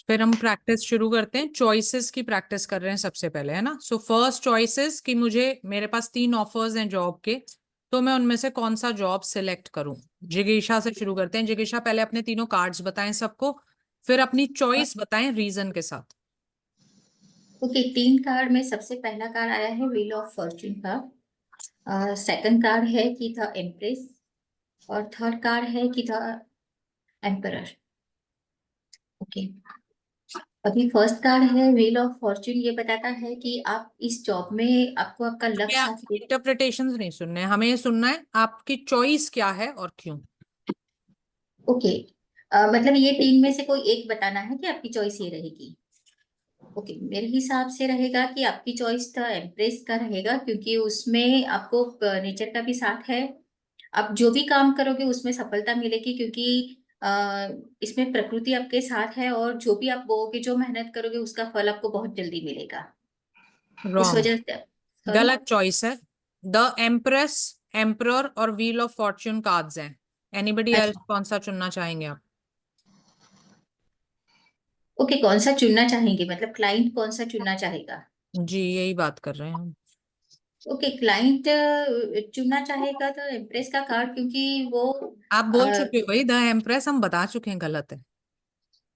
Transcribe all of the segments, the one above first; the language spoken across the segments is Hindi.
फिर हम प्रैक्टिस शुरू करते हैं। चॉइसेस की प्रैक्टिस कर रहे हैं सबसे पहले, है ना। सो फर्स्ट चॉइसेस कि मुझे, मेरे पास 3 ऑफर्स हैं जॉब के, तो मैं उनमें से कौन सा जॉब सिलेक्ट करूं। जिगीशा से शुरू करते हैं। जिगीशा, पहले अपने तीनों कार्ड्स बताएं सबको, फिर अपनी चॉइस बताएं रीजन के साथ। ओके, 3 कार्ड में सबसे पहला कार्ड आया है व्हील ऑफ फॉर्च्यून का। सेकंड कार्ड है कि द एम्प्रेस, और थर्ड कार्ड है कि द एम्परर। ओके, अभी फर्स्ट कार्ड है व्हील ऑफ फॉर्च्यून। ये बताता है कि आप इस जॉब में आपको आपका लक क्या साथ। इंटरप्रिटेशंस नहीं सुनने हैं, हमें ये सुनना है आपकी चॉइस क्या है और क्यों। ओके, मतलब ये तीन में से कोई एक बताना है कि आपकी चॉइस ये रहेगी। ओके, मेरे हिसाब से रहेगा कि आपकी चॉइस द एम्प्रेस का रहेगा, क्योंकि उसमें आपको नेचर का भी साथ है। आप जो भी काम करोगे उसमें सफलता मिलेगी, क्योंकि इसमें प्रकृति आपके साथ है, और जो भी आप बोओगे, जो मेहनत करोगे, उसका फल आपको बहुत जल्दी मिलेगा। उस रॉन्ग, वजह से सॉरी। गलत चॉइस है। द एम्प्रेस, एम्परर और व्हील ऑफ फॉर्च्यून कार्ड्स हैं। एनीबडी एल्स, अच्छा, कौन सा चुनना चाहेंगे आप। ओके, कौन सा चुनना चाहेंगे, मतलब क्लाइंट कौन सा चुनना चाहेगा। जी यही बात कर रहे हैं हम। ओके, क्लाइंट चुनना चाहेगा तो एम्प्रेस का कार्ड, क्योंकि वो आप बोल चुके हो भाई, द एम्प्रेस हम बता चुके हैं गलत है।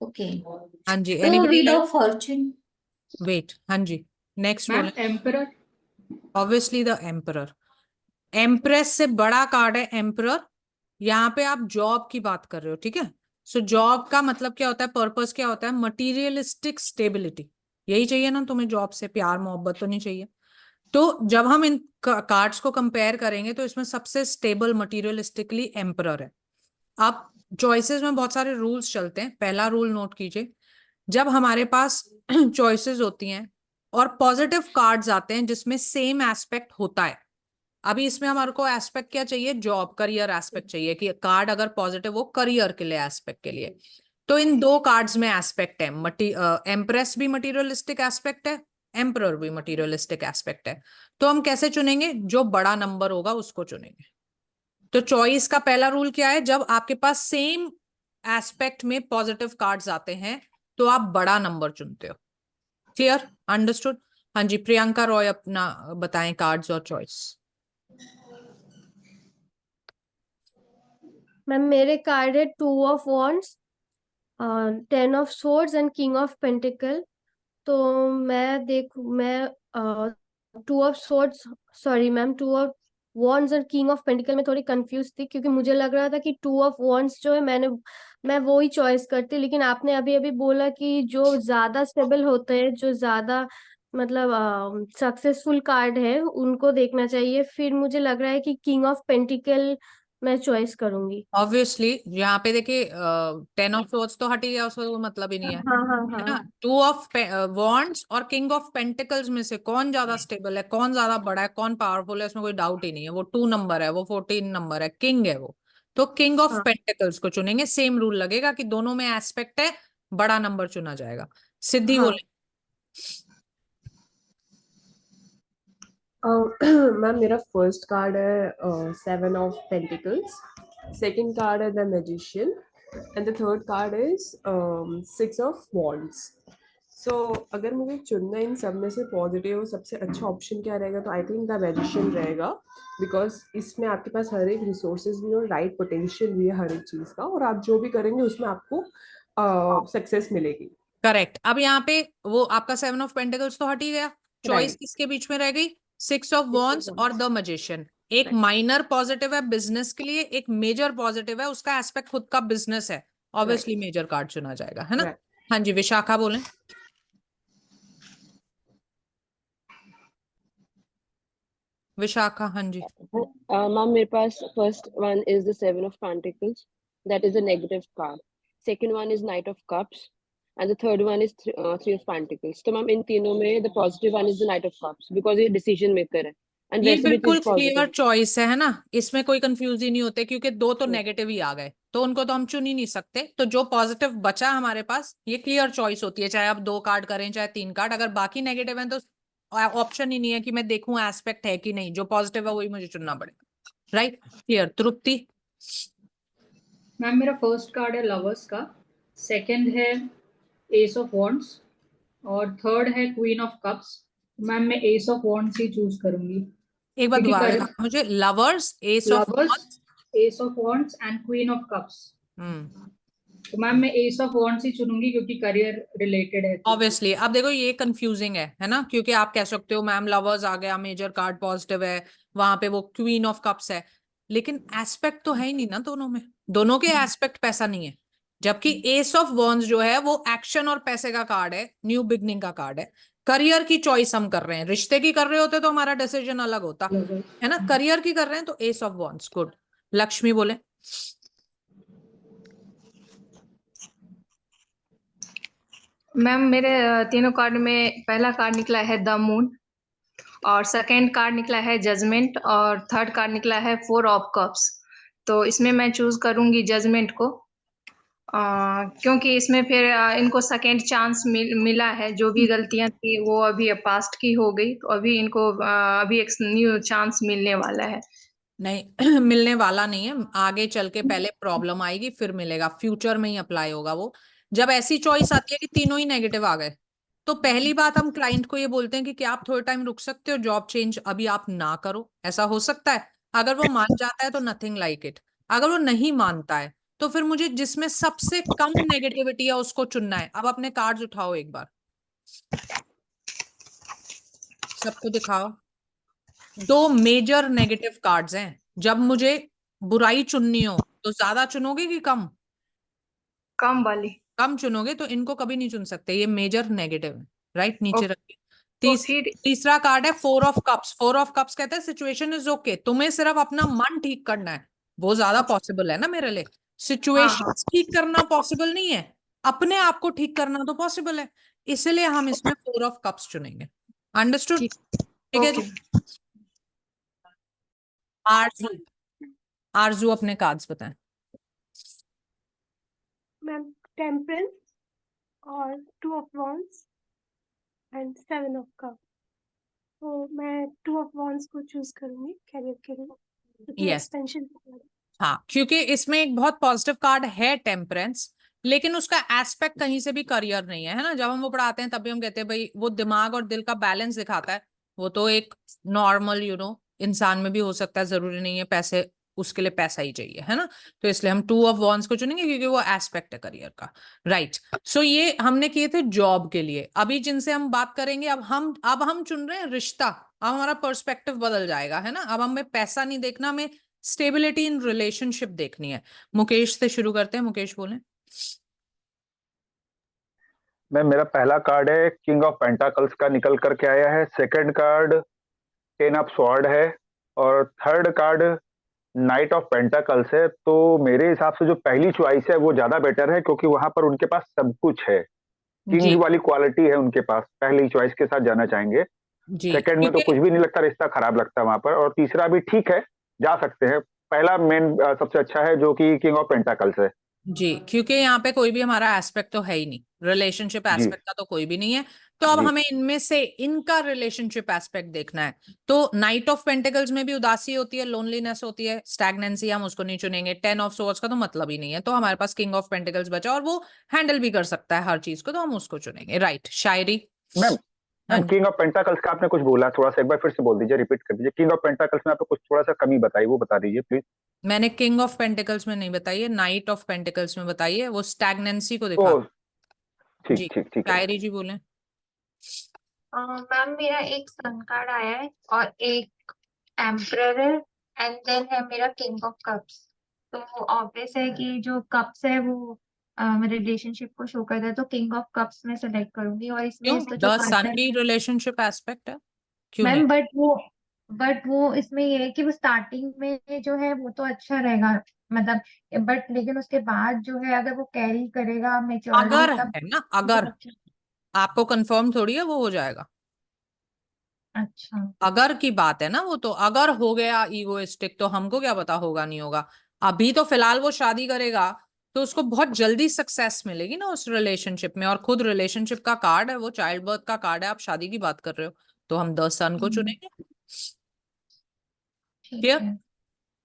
ओके, हाँ जी, तो anybody wheel else. Of fortune. Wait, हाँ जी, नेक्स्ट मैम बोले। Emperor. Obviously the emperor. Empress से बड़ा कार्ड है एम्परर। यहाँ पे आप जॉब की बात कर रहे हो, ठीक है। सो जॉब का मतलब क्या होता है, पर्पस क्या होता है, मटीरियलिस्टिक स्टेबिलिटी। यही चाहिए ना तुम्हें जॉब से, प्यार मोहब्बत तो नहीं चाहिए। तो जब हम इन कार्ड्स को कंपेयर करेंगे तो इसमें सबसे स्टेबल मटीरियलिस्टिकली एम्परर है। अब चॉइसेस में बहुत सारे रूल्स चलते हैं। पहला रूल नोट कीजिए, जब हमारे पास चॉइसेस होती हैं और पॉजिटिव कार्ड्स आते हैं जिसमें सेम एस्पेक्ट होता है। अभी इसमें हमारे को एस्पेक्ट क्या चाहिए, जॉब करियर एस्पेक्ट चाहिए, कि कार्ड अगर पॉजिटिव हो करियर के लिए, एस्पेक्ट के लिए। तो इन 2 कार्ड्स में एस्पेक्ट है, एम्प्रेस भी मटीरियलिस्टिक एस्पेक्ट है, एम्परर भी मटीरियलिस्टिक एस्पेक्ट है। तो हम कैसे चुनेंगे, जो बड़ा नंबर होगा उसको चुनेंगे। तो चॉइस का पहला रूल क्या है, जब आपके पास सेम एस्पेक्ट में पॉजिटिव कार्ड्स आते हैं तो आप बड़ा नंबर चुनते हो। Clear, understood. हाँ जी, प्रियंका रॉय अपना बताएं कार्ड्स और चॉइस। मैम मेरे कार्ड है 2 of wands, 10 of swords and king of pentacle. तो मैं 2 of swords, sorry ma'am, 2 of wands और किंग ऑफ पेंटिकल में थोड़ी कंफ्यूज थी, क्योंकि मुझे लग रहा था कि 2 ऑफ वॉन्ड्स जो है मैं वो ही चॉइस करती, लेकिन आपने अभी अभी बोला कि जो ज्यादा स्टेबल होते हैं, जो ज्यादा मतलब सक्सेसफुल कार्ड है, उनको देखना चाहिए। फिर मुझे लग रहा है कि किंग ऑफ पेंटिकल मैं चॉइस करूंगी। ऑब्वियसली यहाँ पे देखिए, 10 ऑफ सोर्ड्स तो हट ही गया, उसका कोई मतलब ही नहीं है। हाँ हाँ है हाँ। ना। 2 ऑफ वॉन्ड्स और किंग ऑफ पेंटिकल्स में से कौन ज्यादा स्टेबल है, कौन ज्यादा बड़ा है, कौन पावरफुल है, उसमें कोई डाउट ही नहीं है। वो 2 नंबर है, वो 14 नंबर है, किंग है वो। तो किंग ऑफ हाँ। पेंटिकल्स को चुनेंगे। सेम रूल लगेगा कि दोनों में एस्पेक्ट है, बड़ा नंबर चुना जाएगा। सिद्धि हाँ। बोले। मैम मेरा फर्स्ट कार्ड है 7 ऑफ पेंटिकल्स, सेकंड कार्ड है the magician, and the third card is 6 of wands. So अगर मुझे चुनना इन सब में से पॉजिटिव सबसे अच्छा ऑप्शन क्या रहेगा, तो आई थिंक द मैजिशियन रहेगा, बिकॉज इसमें आपके पास हर एक रिसोर्सेज भी और राइट पोटेंशियल भी है हर एक चीज़ का, और आप जो भी करेंगे उसमें आपको सक्सेस मिलेगी। करेक्ट। अब यहाँ पे वो आपका 7 ऑफ पेंटिकल्स तो हट ही गया। Choice right. किसके बीच में रह गई, 6 ऑफ वॉन्ड्स और द मैजिशियन। एक माइनर पॉजिटिव है बिजनेस के लिए, एक मेजर पॉजिटिव है, उसका एस्पेक्ट खुद का बिजनेस है। Obviously right. मेजर कार्ड चुना जाएगा, है ना। राइट। हाँ जी, विशाखा बोले। विशाखा, हाँ जी। Ma'am, मेरे पास first one is the Seven of Pentacles. That is a negative card. Second one is Knight of Cups, and the third one is Three of Pentacles. तो मैम इन तीनों में the positive one is the Knight of Cups because ये decision maker है, and ये वैसे भी बिल्कुल चीज क्लियर positive. चॉइस है ना। इसमें कोई कंफ्यूज ही नहीं होते, क्योंकि 2 तो Yes. नेगेटिव ही आ गए, तो उनको तो हम चुन ही नहीं सकते। तो जो पॉजिटिव बचा हमारे पास, ये क्लियर चॉइस होती है, चाहे आप 2 कार्ड करें चाहे 3 कार्ड। अगर बाकी नेगेटिव है तो ऑप्शन ही नहीं है कि मैं देखूं एस्पेक्ट है कि नहीं। जो पॉजिटिव है वही मुझे चुनना पड़ेगा। Right, clear. तृप्ति। मैम मेरा फर्स्ट कार्ड है लवर्स का, सेकंड है एस ऑफ वॉन्ड्स और थर्ड है क्वीन ऑफ कप्स। मैम मैं एस ऑफ वॉन्ड्स ही चूज करूंगी एक बार क्योंकि दोबारा दिखाओ मुझे। Lovers, ace of lovers, ace of wands and queen of cups. Hmm तो मैम मैं एस ऑफ वॉन्ड्स ही चुनूंगी क्योंकि करियर रिलेटेड है। ऑब्वियसली। अब देखो ये कंफ्यूजिंग है ना, क्योंकि आप कह सकते हो मैम लवर्स आ गया, मेजर कार्ड पॉजिटिव है, वहां पे वो क्वीन ऑफ कप्स है, लेकिन एस्पेक्ट तो है ही नहीं ना दोनों में। दोनों के एस्पेक्ट पैसा नहीं है। जबकि एस ऑफ वॉन्ड्स जो है वो एक्शन और पैसे का कार्ड है, न्यू बिगनिंग का कार्ड है। करियर की चॉइस हम कर रहे हैं, रिश्ते की कर रहे होते तो हमारा डिसीजन अलग होता है ना। करियर की कर रहे हैं तो S of wands. Good. Lakshmi बोले। मैम मेरे तीनों कार्ड में पहला कार्ड निकला है द मून, और सेकंड कार्ड निकला है जजमेंट, और थर्ड कार्ड निकला है फोर ऑफ कप्स। तो इसमें मैं चूज करूंगी जजमेंट को, क्योंकि इसमें फिर इनको सेकंड चांस मिला है। जो भी गलतियां थी वो अभी पास्ट की हो गई, तो अभी इनको अभी एक न्यू चांस मिलने वाला है। नहीं मिलने वाला नहीं है, आगे चल के पहले प्रॉब्लम आएगी फिर मिलेगा, फ्यूचर में ही अप्लाई होगा वो। जब ऐसी चॉइस आती है कि तीनों ही नेगेटिव आ गए, तो पहली बात हम क्लाइंट को ये बोलते हैं कि क्या आप थोड़ा टाइम रुक सकते हो, जॉब चेंज अभी आप ना करो। ऐसा हो सकता है। अगर वो मान जाता है तो नथिंग लाइक इट। अगर वो नहीं मानता है तो फिर मुझे जिसमें सबसे कम नेगेटिविटी है उसको चुनना है। अब अपने कार्ड्स उठाओ एक बार, सबको दिखाओ। दो मेजर नेगेटिव कार्ड्स हैं। जब मुझे बुराई चुननी हो तो ज्यादा चुनोगे कि कम? कम वाली। कम चुनोगे, तो इनको कभी नहीं चुन सकते, ये मेजर नेगेटिव है। राइट, नीचे रखिए। तो फिर तीसरा कार्ड है four of cups. Four of cups कहते हैं सिचुएशन इज ओके, तुम्हें सिर्फ अपना मन ठीक करना है। वो ज्यादा पॉसिबल है ना मेरे लिए। हाँ सिचुएशन हाँ ठीक करना पॉसिबल नहीं है, अपने आप को ठीक करना तो पॉसिबल है। इसलिए हम इसमें फोर ऑफ कप्स चुनेंगे। अंडरस्टूड? ठीक। ठीक है ओके। जी। आरजू, आरजू अपने कार्ड्स बताएं। मैम टेम्परेंस और two of wands and seven of cup. तो मैं टू ऑफ वॉन्ड्स को चूज करूंगी कैरियर के लिए, क्योंकि यस, एक्सपेंशन। हाँ, क्योंकि इसमें एक बहुत पॉजिटिव कार्ड है टेम्परेंस, लेकिन उसका एस्पेक्ट कहीं से भी करियर नहीं है ना। जब हम वो पढ़ाते हैं तब भी हम कहते हैं भाई वो दिमाग और दिल का बैलेंस दिखाता है। वो तो एक नॉर्मल इंसान में भी हो सकता है, जरूरी नहीं है पैसे उसके लिए पैसा ही चाहिए, है ना। तो इसलिए हम टू ऑफ वॉन्ड्स को चुनेंगे क्योंकि वो एस्पेक्ट है करियर का। राइट। सो ये हमने किए थे जॉब के लिए। अभी जिनसे हम बात करेंगे, अब हम चुन रहे हैं रिश्ता। अब हमारा पर्सपेक्टिव बदल जाएगा, है ना। अब हमें पैसा नहीं देखना, हमें स्टेबिलिटी इन रिलेशनशिप देखनी है। मुकेश से शुरू करते हैं। मुकेश बोले। मैम मेरा पहला कार्ड है किंग ऑफ पेंटाकल्स का निकल करके आया है। Second card ten of sword है और third card night of pentacles है। तो मेरे हिसाब से जो पहली चॉइस है वो ज्यादा बेटर है, क्योंकि वहां पर उनके पास सब कुछ है, जी किंग वाली क्वालिटी है उनके पास। पहली चॉइस के साथ जाना चाहेंगे। जी, सेकंड में तो क्योंकि कुछ भी नहीं लगता, रिश्ता खराब लगता है वहां पर। और तीसरा भी ठीक है, जा सकते हैं। पहला मेन सबसे अच्छा है जो कि किंग ऑफ पेंटाकल्स है। जी, क्योंकि यहाँ पे कोई भी हमारा एस्पेक्ट तो है ही नहीं, रिलेशनशिप जी एस्पेक्ट का तो कोई भी नहीं है। तो अब जी हमें इनमें से इनका रिलेशनशिप एस्पेक्ट देखना है। तो नाइट ऑफ पेंटिकल्स में भी उदासी होती है, लोनलीनेस होती है, स्टैग्नेंसी, हम उसको नहीं चुनेंगे। टेन ऑफ सोर्ड्स का तो मतलब ही नहीं है। तो हमारे पास किंग ऑफ पेंटिकल्स बचा और वो हैंडल भी कर सकता है हर चीज को, तो हम उसको चुनेंगे। राइट। शायरी। मैम। हाँ मैम जी। किंग ऑफ पेंटाकल्स का आपने कुछ बोला, थोड़ा सा एक बार फिर से बोल दीजिए, रिपीट कर दीजिए। किंग ऑफ पेंटाकल्स में आपने कुछ थोड़ा सा कमी बताई, वो बता दीजिए प्लीज। मैंने किंग ऑफ पेंटिकल्स में नहीं बताई है, नाइट ऑफ पेंटिकल्स में बताई है। वो स्टैग्नेंसी को ओ दिखा। ठीक जी, ठीक ठीक है मैम। शायरी जी बोले। मैम मेरा एक सन कार्ड आया है और एक एम्परर है, एंड देन है मेरा किंग ऑफ कप्स। तो ऑब्वियस है कि जो कप्स है वो रिलेशनशिप को शो करता है, तो किंग ऑफ कप्स में सेलेक्ट करूंगी। और इसमें क्यों? इसका जो द सन पार्टनर भी रिलेशनशिप एस्पेक्ट है, क्यों नहीं? मैम, बट वो इसमें ये है कि वो स्टार्टिंग में जो है वो तो अच्छा रहेगा, मतलब, बट लेकिन उसके बाद जो है अगर वो कैरी करेगा मेच्योरली अगर तब है ना, वो अगर अच्छा। आपको कंफर्म थोड़ी है वो हो जाएगा। अच्छा। अगर की बात है ना, वो तो अगर हो गया ईगोइस्टिक तो हमको क्या पता होगा नहीं होगा। अभी तो फिलहाल वो शादी करेगा तो उसको बहुत जल्दी सक्सेस मिलेगी ना उस रिलेशनशिप में। और खुद रिलेशनशिप का कार्ड है वो, चाइल्ड बर्थ का कार्ड है, आप शादी की बात कर रहे हो, तो हम द सन को चुनेंगे। ठीक क्लियर? है।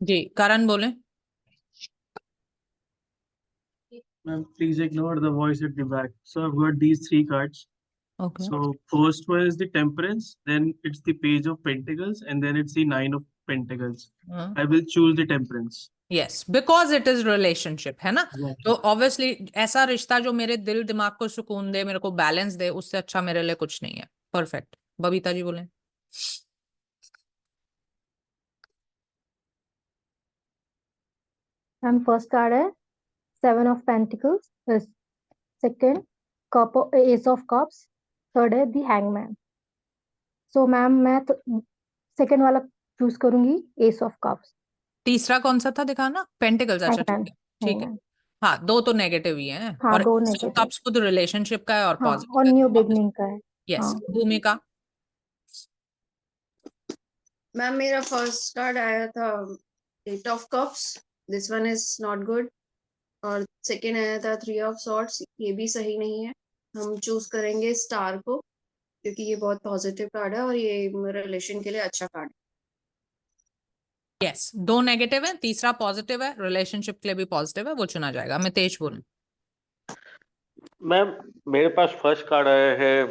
जी, करण बोले। Ma'am, please ignore the voice at the back. So I've got these three cards. Okay. So first one is the Temperance, then it's the Page of Pentacles, and then it's the Nine of Pentacles. I will choose the Temperance. Yes because it is relationship है ना, Exactly. तो ऑब्वियसली ऐसा रिश्ता जो मेरे दिल दिमाग को सुकून दे, मेरे को बैलेंस दे, उससे अच्छा मेरे लिए कुछ नहीं है. परफेक्ट. बबीता जी बोले. मैम फर्स्ट कार्ड है 7 of pentacles, second cup S of cups, third है द हैंगमैन. सो मैम मैं तो सेकंड वाला चूज करूंगी, एस ऑफ कप्स. तीसरा कौन सा था दिखाना? पेंटिकल्स. अच्छा ठीक हैंगमैन. है ठीक है. हैंगमैन. हाँ, दो तो नेगेटिव ही हैं. हाँ, और दो नेगेटिव. कप्स खुद रिलेशनशिप का है और हाँ, और पॉजिटिव न्यू बिगनिंग का है. यस. हाँ. भूमिका. मैम मेरा फर्स्ट कार्ड आया था 8 of cups, this one is not good. और सेकेंड आया था 3 ऑफ सॉर्ड्स, ये भी सही नहीं है. हम चूज करेंगे स्टार को क्योंकि ये बहुत पॉजिटिव कार्ड है और ये रिलेशन के लिए अच्छा कार्ड है. यस, दो नेगेटिव है, तीसरा पॉजिटिव है, रिलेशनशिप के लिए भी पॉजिटिव है, वो चुना जाएगा. मितेश बोले. मैम मेरे पास फर्स्ट कार्ड आया है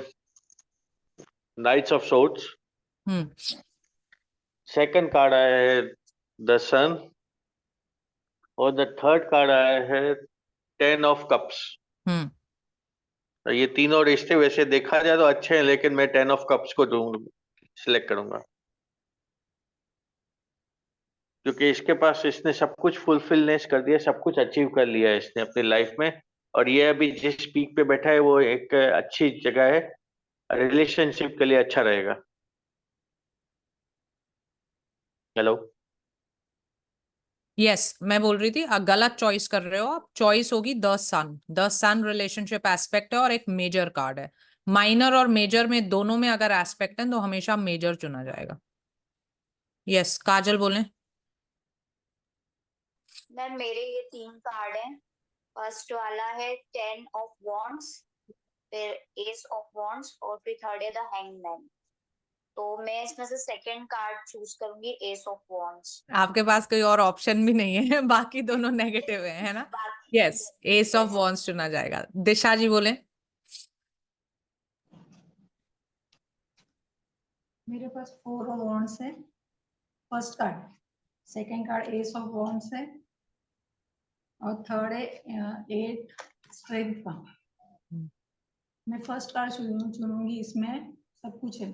knights of swords, second card आया है द सन, और द थर्ड कार्ड आया है 10 ऑफ कप्स. ये तीनों रिश्ते वैसे देखा जाए तो अच्छे हैं, लेकिन मैं 10 ऑफ कप्स को सिलेक्ट करूंगा क्योंकि इसके पास इसने सब कुछ फुलफिलनेस कर दिया, सब कुछ अचीव कर लिया है इसने अपनी लाइफ में, और ये अभी जिस पीक पे बैठा है वो एक अच्छी जगह है, रिलेशनशिप के लिए अच्छा रहेगा. हेलो. यस, मैं बोल रही थी गलत चॉइस कर रहे हो आप. चॉइस होगी the sun. The sun relationship aspect है और एक मेजर कार्ड है. माइनर और मेजर में दोनों में अगर एस्पेक्ट है तो हमेशा मेजर चुना जाएगा. यस, काजल बोले. मैम मेरे ये 3 कार्ड हैं. फर्स्ट वाला है 10 ऑफ वॉन्ड्स, फिर एस ऑफ वॉन्ड्स और फिर थर्ड है द हैंगमैन. तो मैं इसमें से सेकंड कार्ड चूज करूंगी, एस ऑफ वॉन्ड्स. आपके पास कोई और ऑप्शन भी नहीं है, बाकी दोनों नेगेटिव है ना. यस, एस ऑफ वॉन्ड्स चुना जाएगा. दिशा जी बोले. मेरे पास 4 ऑफ वॉन्ड्स है first card, second card S of wands है और थर्ड है 8 स्ट्रेंथ का. मैं फर्स्ट कार्ड चुनूंगी, इसमें सब कुछ है.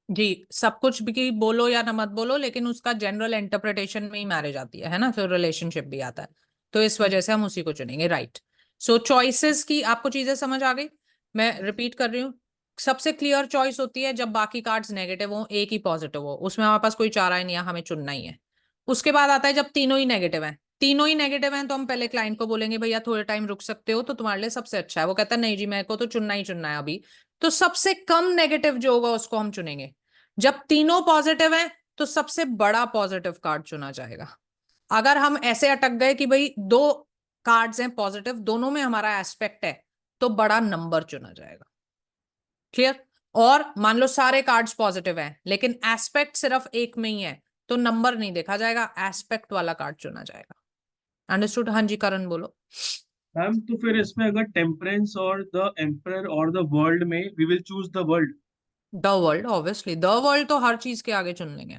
जी, सब कुछ भी बोलो या ना मत बोलो, लेकिन उसका जनरल इंटरप्रिटेशन में ही मैरिज आती है ना, फिर रिलेशनशिप भी आता है, तो इस वजह से हम उसी को चुनेंगे. राइट. सो चॉइसेस की आपको चीजें समझ आ गई. मैं रिपीट कर रही हूँ. सबसे क्लियर चॉइस होती है जब बाकी कार्ड्स नेगेटिव हो, एक ही पॉजिटिव हो, उसमें हमारे पास कोई चारा ही नहीं है, हमें चुनना ही है. उसके बाद आता है जब तीनों ही नेगेटिव हैं. तीनों ही नेगेटिव हैं तो हम पहले क्लाइंट को बोलेंगे भैया थोड़े टाइम रुक सकते हो तो तुम्हारे लिए सबसे अच्छा है. वो कहता है नहीं जी, मेरे को तो चुनना ही चुनना है अभी. तो सबसे कम नेगेटिव जो होगा उसको हम चुनेंगे. जब तीनों पॉजिटिव हैं तो सबसे बड़ा पॉजिटिव कार्ड चुना जाएगा. अगर हम ऐसे अटक गए कि भाई 2 कार्ड्स हैं पॉजिटिव, दोनों में हमारा एस्पेक्ट है, तो बड़ा नंबर चुना जाएगा. क्लियर. और मान लो सारे कार्ड्स पॉजिटिव हैं लेकिन एस्पेक्ट सिर्फ एक में ही है, तो नंबर नहीं देखा जाएगा, एस्पेक्ट वाला कार्ड चुना जाएगा. अंडरस्टूड. हाँ जी, करण बोलो. मैम तो फिर इसमें अगर टेम्परेंस और द एम्परर और द वर्ल्ड में we will choose the world. The world, obviously the world तो हर चीज के आगे चुन लेंगे.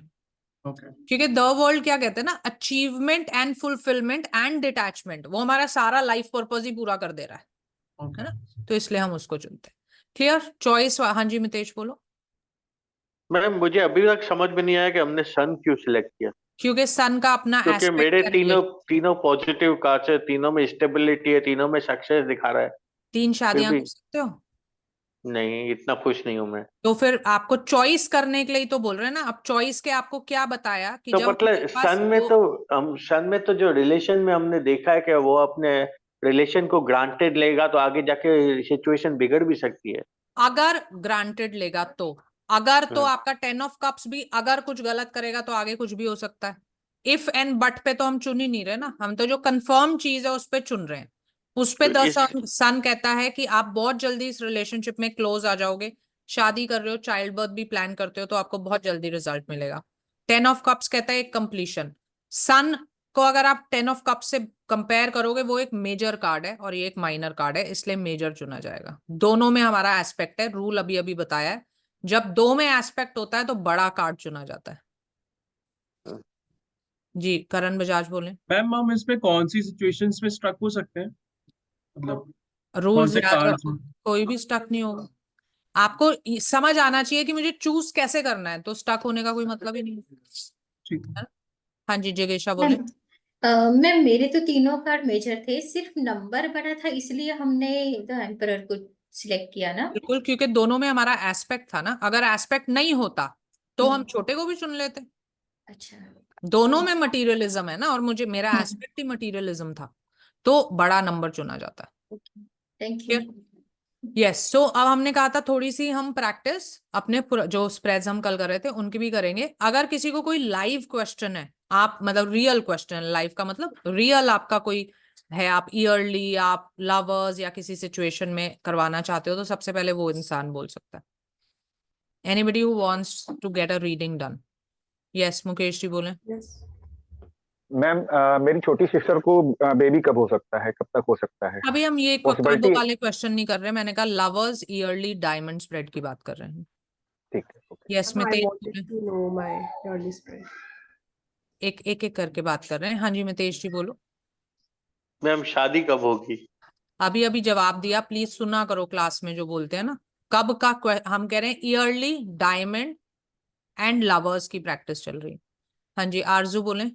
Okay. क्योंकि द वर्ल्ड क्या कहते हैं ना, achievement and fulfilment and detachment, वो हमारा सारा लाइफ पर्पस ही पूरा कर दे रहा है. Okay. है ना, तो इसलिए हम उसको चुनते हैं. क्लियर. चॉइस. हाँ जी, मितेश बोलो. मैम मुझे अभी तक समझ में नहीं आया कि हमने सन क्यों सिलेक्ट किया. क्योंकि सन का अपना क्योंकि एस्पेक्ट मेरे है. तीनों पॉजिटिव कार्ड्स है, तीनों में स्टेबिलिटी है, तीनों में सक्सेस दिखा रहा है. 3 शादियां भी कर सकते हो. नहीं, इतना खुश नहीं हूं मैं. तो फिर आपको चॉइस करने के लिए तो बोल रहे हैं ना. अब चॉइस के आपको क्या बताया कि तो जब मतलब सन में तो जो रिलेशन में हमने देखा है कि वो अपने रिलेशन को ग्रांटेड लेगा तो आगे जाके सिचुएशन बिगड़ भी सकती है. अगर ग्रांटेड लेगा तो, अगर तो आपका 10 ऑफ कप्स भी अगर कुछ गलत करेगा तो आगे कुछ भी हो सकता है. इफ एंड बट पे तो हम चुन ही नहीं रहे ना, हम तो जो कंफर्म चीज है उस पे चुन रहे हैं. उस पे तो द सन कहता है कि आप बहुत जल्दी इस रिलेशनशिप में क्लोज आ जाओगे. शादी कर रहे हो, चाइल्ड बर्थ भी प्लान करते हो तो आपको बहुत जल्दी रिजल्ट मिलेगा. 10 ऑफ कप्स कहता है एक कंप्लीशन. सन को अगर आप 10 ऑफ कप से कंपेयर करोगे, वो एक मेजर कार्ड है और ये एक माइनर कार्ड है, इसलिए मेजर चुना जाएगा। दोनों में हमारा एस्पेक्ट है, रूल अभी अभी बताया है, जब दो में एस्पेक्ट होता है तो बड़ा कार्ड चुना जाता है। जी करण बजाज बोले। मैम हम इसमें कौन सी सिचुएशंस में स्ट्रक हो सकते हैं, मतलब कौन रूल्स से याद कार्ड्स रखो, कोई भी स्टक नहीं होगा। आपको समझ आना चाहिए कि मुझे चूज कैसे करना है, तो स्टक होने का कोई मतलब ही नहीं। ठीक है। हाँ जी जगेशा बोले। मैम मेरे तो तीनों कार्ड मेजर थे, सिर्फ नंबर बड़ा था इसलिए हमने द एम्परर को सिलेक्ट किया ना। बिल्कुल, क्योंकि दोनों में हमारा एस्पेक्ट था ना, अगर एस्पेक्ट नहीं होता तो हम छोटे को भी चुन लेते। अच्छा। दोनों में मटीरियलिज्म है ना, और मुझे मेरा एस्पेक्ट ही मटीरियलिज्म था, तो बड़ा नंबर चुना जाता है। Thank you. यस, सो अब हमने कहा था थोड़ी सी हम प्रैक्टिस अपने जो स्प्रेड्स हम कल कर रहे थे उनकी भी करेंगे। अगर किसी को कोई लाइव क्वेश्चन है, आप मतलब रियल क्वेश्चन, लाइव का मतलब रियल आपका कोई है, आप ईयरली, आप लवर्स या किसी सिचुएशन में करवाना चाहते हो, तो सबसे पहले वो इंसान बोल सकता है। Anybody who wants to get a reading done? Yes Mukesh ji बोले। मैम मेरी छोटी सिस्टर को बेबी कब हो सकता है, कब तक हो सकता है? अभी हम ये कब पॉसिबिलिटी। वाले क्वेश्चन नहीं कर रहे, मैंने कहा लवर्स ईयरली डायमंड स्प्रेड की बात कर रहे हैं। ठीक है। यस I मितेश wanted बोले। to know my yearly spread. एक एक एक करके बात कर रहे हैं। हाँ जी मितेश जी बोलो। मैम शादी कब होगी? अभी अभी जवाब दिया, प्लीज सुना करो क्लास में जो बोलते हैं ना। कब का हम कह रहे हैं ईयरली, डायमंड एंड लवर्स की प्रैक्टिस चल रही है। हाँ जी आरजू बोले।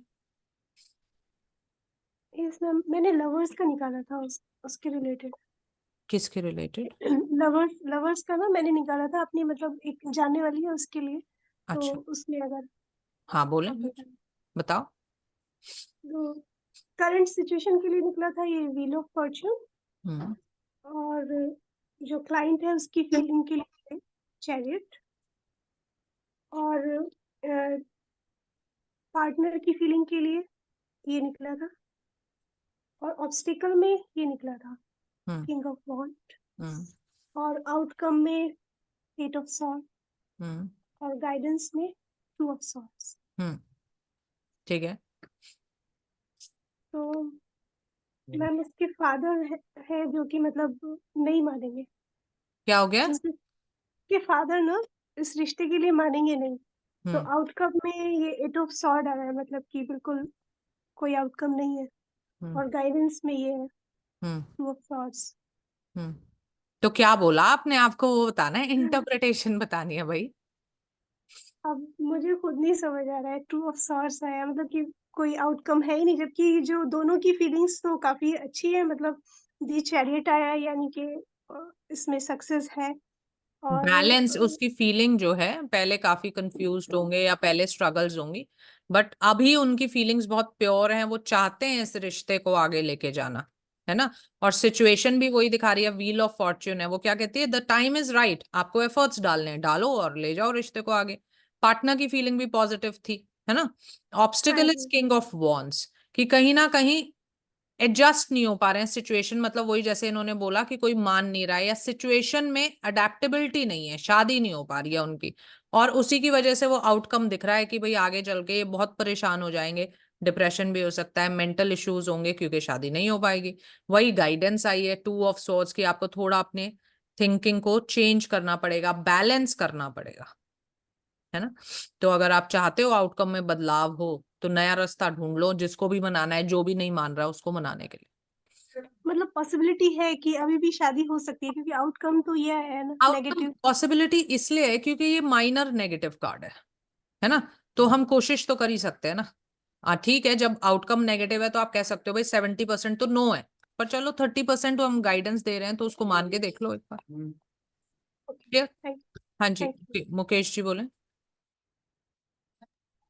यस मैम, मैंने लवर्स का निकाला था उसके रिलेटेड। किसके रिलेटेड? लवर्स का ना मैंने निकाला था अपनी, मतलब एक जानने वाली है उसके लिए। तो अच्छा उसमें अगर हाँ बोले, आप बताएं। बताओ। तो करंट सिचुएशन के लिए निकला था ये व्हील ऑफ फॉर्च्यून, हम्म और जो क्लाइंट है उसकी फीलिंग के लिए चैरियट, और पार्टनर की फीलिंग के लिए ये निकला था, और ऑब्स्टिकल में ये निकला था हम्म किंग ऑफ वॉन्ड, हम्म और आउटकम में एट ऑफ सॉर्ड, हम्म और गाइडेंस में टू ऑफ सॉर्ड्स। हम्म ठीक है। तो मैम इसके फादर है जो कि मतलब नहीं मानेंगे। क्या हो गया? के फादर ना इस रिश्ते के लिए मानेंगे नहीं। तो हम्म आउटकम में ये एट ऑफ सॉर्ड आ रहा है, मतलब कि बिल्कुल कोई आउटकम नहीं है, हम्म और गाइडेंस में ये है हम्म टू ऑफ सॉर्ड्स। हम्म तो क्या बोला आपने? आपको वो बताना है, इंटरप्रिटेशन बतानी है भाई। अब मुझे खुद नहीं समझ आ रहा है, टू ऑफ सॉर्ड्स आया मतलब कि कोई आउटकम है ही नहीं, जबकि जो दोनों की फीलिंग्स तो काफी अच्छी है, मतलब दी चैरियट आया यानी कि इसमें सक्सेस है। और बैलेंस, उसकी फीलिंग जो है, पहले काफी कंफ्यूज्ड होंगे या पहले स्ट्रगल्स होंगी, बट अभी उनकी फीलिंग्स बहुत प्योर हैं, वो चाहते हैं इस रिश्ते को आगे लेके जाना, है ना। और सिचुएशन भी वही दिखा रही है, व्हील ऑफ फॉर्च्यून है, वो क्या कहती है, द टाइम इज राइट, आपको एफर्ट्स डालने हैं, डालो और ले जाओ रिश्ते को आगे। पार्टनर की फीलिंग भी पॉजिटिव थी, है ना। Obstacle is king of wands, कि कहीं ना कहीं एडजस्ट नहीं हो पा रहे हैं सिचुएशन, मतलब वही जैसे इन्होंने बोला कि कोई मान नहीं रहा है, या सिचुएशन में अडेप्टेबिलिटी नहीं है, शादी नहीं हो पा रही है उनकी, और उसी की वजह से वो आउटकम दिख रहा है कि भाई आगे चल के ये बहुत परेशान हो जाएंगे, डिप्रेशन भी हो सकता है, मेंटल इश्यूज होंगे क्योंकि शादी नहीं हो पाएगी। वही गाइडेंस आई है टू ऑफ सोर्ड्स की, आपको थोड़ा अपने थिंकिंग को चेंज करना पड़ेगा, बैलेंस करना पड़ेगा, है ना। तो अगर आप चाहते हो आउटकम में बदलाव हो, तो नया रास्ता ढूंढ लो, जिसको भी मनाना है, जो भी नहीं मान रहा उसको मनाने के लिए। मतलब पॉसिबिलिटी है कि अभी भी शादी हो सकती है, क्योंकि आउटकम तो ये है ना आउटकम नेगेटिव। पॉसिबिलिटी इसलिए है क्योंकि ये माइनर नेगेटिव कार्ड है ना, तो हम कोशिश तो कर ही सकते हैं ना। हाँ ठीक है, जब आउटकम नेगेटिव है तो आप कह सकते हो भाई 70% तो नो है, पर चलो 30% तो हम गाइडेंस दे रहे हैं, तो उसको मान के देख लो एक बार। क्लियर? हाँ जी मुकेश जी बोले।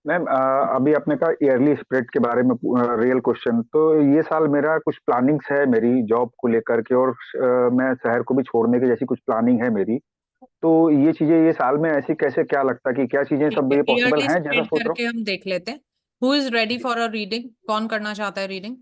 मैम अभी आपने कहा ईयरली स्प्रेड के बारे में, रियल क्वेश्चन, तो ये साल मेरा कुछ प्लानिंग्स है मेरी जॉब को लेकर के, और मैं शहर को भी छोड़ने की जैसी कुछ प्लानिंग है मेरी। तो ये चीजें ये साल में ऐसी कैसे, क्या लगता है कि क्या चीजें ठीक सब है, ये पॉसिबल ईयरली हैं जैसा स्प्रेड सोच रहा करके हम देख लेते हैं। Who is ready for a reading? कौन करना चाहता है रीडिंग?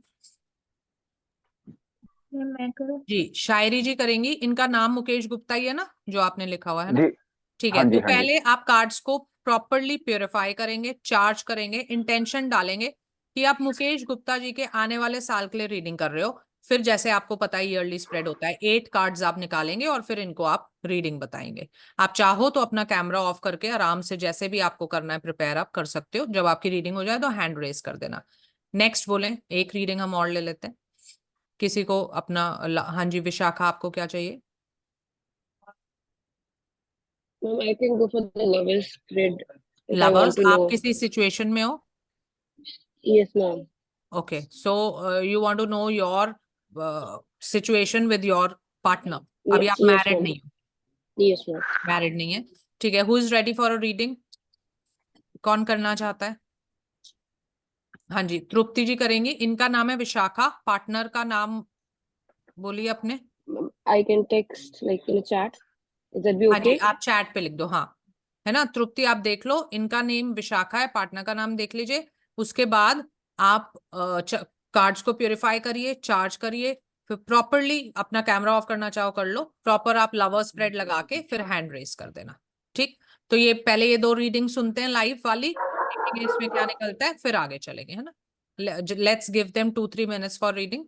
मैं करूँ? जी शायरी जी करेंगी। इनका नाम मुकेश गुप्ता ही है ना, जो आपने लिखा हुआ है हूँ? ना? जी ठीक हाँ है, जी, तो हाँ जी। पहले आप कार्ड्स को प्रॉपरली प्योरीफाई करेंगे, चार्ज करेंगे, इंटेंशन डालेंगे कि आप मुकेश गुप्ता जी के आने वाले साल के लिए रीडिंग कर रहे हो। फिर जैसे आपको पता है ईयरली स्प्रेड होता है, 8 कार्ड्स आप निकालेंगे और फिर इनको आप रीडिंग बताएंगे। आप चाहो तो अपना कैमरा ऑफ करके आराम से जैसे भी आपको करना है प्रिपेयर आप कर सकते हो। जब आपकी रीडिंग हो जाए तो हैंड रेस कर देना। नेक्स्ट बोलें, एक रीडिंग हम और ले लेते हैं। किसी को अपना हाँ जी विशाखा, आपको क्या चाहिए? Ma'am, I can go for the lowest grade if I want lovers, to आप know. किसी सिचुएशन में हो? Yes, ma'am. Okay, so you want to know your situation with your partner. अभी आप Yes, मैरिड ma'am. नहीं हो? Yes, ma'am. मैरिड नहीं है, ठीक है। Who is ready for a reading? कौन करना चाहता है? हाँ जी, तृप्ति जी करेंगी। इनका नाम है विशाखा। पार्टनर का नाम बोलिए अपने। Ma'am, I can text like in a chat. Is that be हाँ जी, okay? आप चैट पे लिख दो। हाँ, है ना। तृप्ति आप देख लो, इनका नेम विशाखा है, पार्टनर का नाम देख लीजिए। उसके बाद आप कार्ड्स को प्यूरिफाई करिए, चार्ज करिए, फिर प्रॉपरली अपना कैमरा ऑफ करना चाहो कर लो। प्रॉपर आप लवर स्प्रेड लगा के फिर हैंड रेस कर देना। ठीक, तो ये पहले ये 2 रीडिंग सुनते हैं लाइव वाली, देखेंगे इसमें क्या निकलता है, फिर आगे चलेंगे, है ना। Let's give them 2-3 minutes for reading.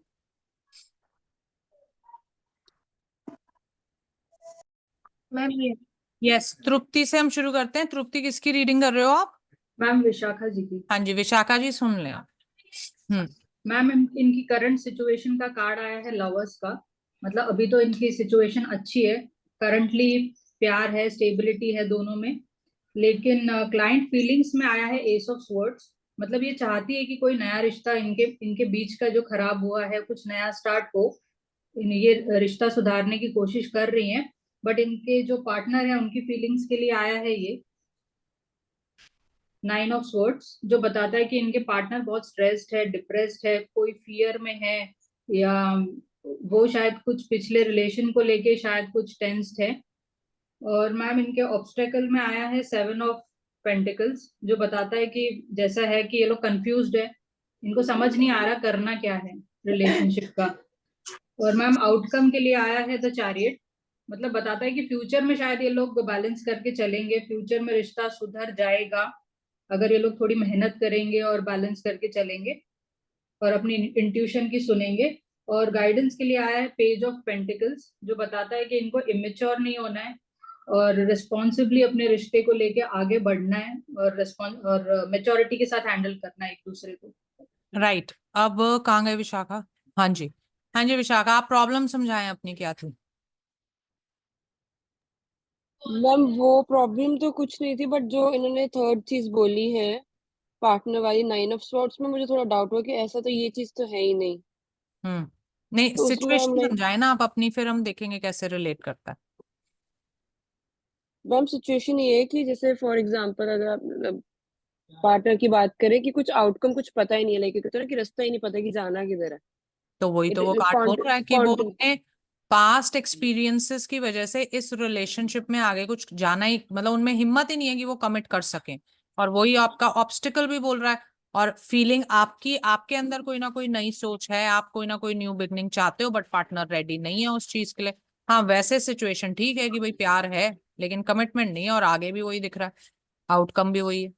Ma'am ये यस, तृप्ति से हम शुरू करते हैं। तृप्ति, किसकी रीडिंग कर रहे हो आप? मैम विशाखा जी की। हाँ जी विशाखा जी, सुन लें आप। मैम इनकी करंट सिचुएशन का कार्ड आया है लवर्स का। मतलब अभी तो इनकी सिचुएशन अच्छी है, करंटली प्यार है, स्टेबिलिटी है दोनों में। लेकिन क्लाइंट फीलिंग्स में आया है एस ऑफ स्वर्ड्स। मतलब ये चाहती है कि कोई नया रिश्ता इनके बीच का जो खराब हुआ है कुछ नया स्टार्ट हो। ये रिश्ता सुधारने की कोशिश कर रही हैं, बट इनके जो पार्टनर है उनकी फीलिंग्स के लिए आया है ये 9 ऑफ स्वर्ड्स, जो बताता है कि इनके पार्टनर बहुत स्ट्रेस्ड है, डिप्रेस्ड है, कोई फियर में है, या वो शायद कुछ पिछले रिलेशन को लेके शायद कुछ टेंस्ड है। और मैम इनके ऑब्स्टेकल में आया है 7 ऑफ पेंटिकल्स, जो बताता है कि जैसा है कि ये लोग कंफ्यूज्ड है, इनको समझ नहीं आ रहा करना क्या है रिलेशनशिप का। और मैम आउटकम के लिए आया है द चैरियट, मतलब बताता है कि फ्यूचर में शायद ये लोग बैलेंस करके चलेंगे, फ्यूचर में रिश्ता सुधर जाएगा अगर ये लोग थोड़ी मेहनत करेंगे और बैलेंस करके चलेंगे और अपनी इंट्यूशन की सुनेंगे। और गाइडेंस के लिए आया है पेज ऑफ पेंटिकल्स, जो बताता है कि इनको इमेच्योर नहीं होना है और रिस्पॉन्सिबली अपने रिश्ते को लेके आगे बढ़ना है और मेच्योरिटी के साथ हैंडल करना है एक दूसरे को। राइट, अब कहाँ गए विशाखा? हाँ जी, हाँ जी विशाखा, आप प्रॉब्लम समझाएं अपनी, क्या थी? मैम वो प्रॉब्लम तो कुछ नहीं थी, बट जो इन्होंने थर्ड चीज बोली है पार्टनर वाली 9 ऑफ स्वॉर्ड्स में, मुझे थोड़ा डाउट हुआ कि ऐसा तो ये चीज तो है ही नहीं। नहीं, तो उसमें सिचुएशन हमने समझाए ना आप अपनी, फिर हम देखेंगे कैसे रिलेट करता है। मैम सिचुएशन ये है कि जैसे फॉर एग्जांपल अगर आप मतलब पार्टनर की बात करें कि कुछ आउटकम कुछ पता ही नहीं है, लाइक कहते हैं ना कि रास्ता ही नहीं पता कि जाना किधर है। तो वही तो वो कार्ड बोल रहा है कि वो अपने पास्ट एक्सपीरियंसेस की वजह से इस रिलेशनशिप में आगे कुछ जाना ही, मतलब उनमें हिम्मत ही नहीं है कि वो कमिट कर सकें। और वही आपका ऑब्स्टिकल भी बोल रहा है। और फीलिंग आपकी, आपके अंदर कोई ना कोई नई सोच है, आप कोई ना कोई न्यू बिगनिंग चाहते हो, बट पार्टनर रेडी नहीं है उस चीज के लिए। हाँ, वैसे सिचुएशन ठीक है कि भाई प्यार है लेकिन कमिटमेंट नहीं है, और आगे भी वही दिख रहा है, आउटकम भी वही है।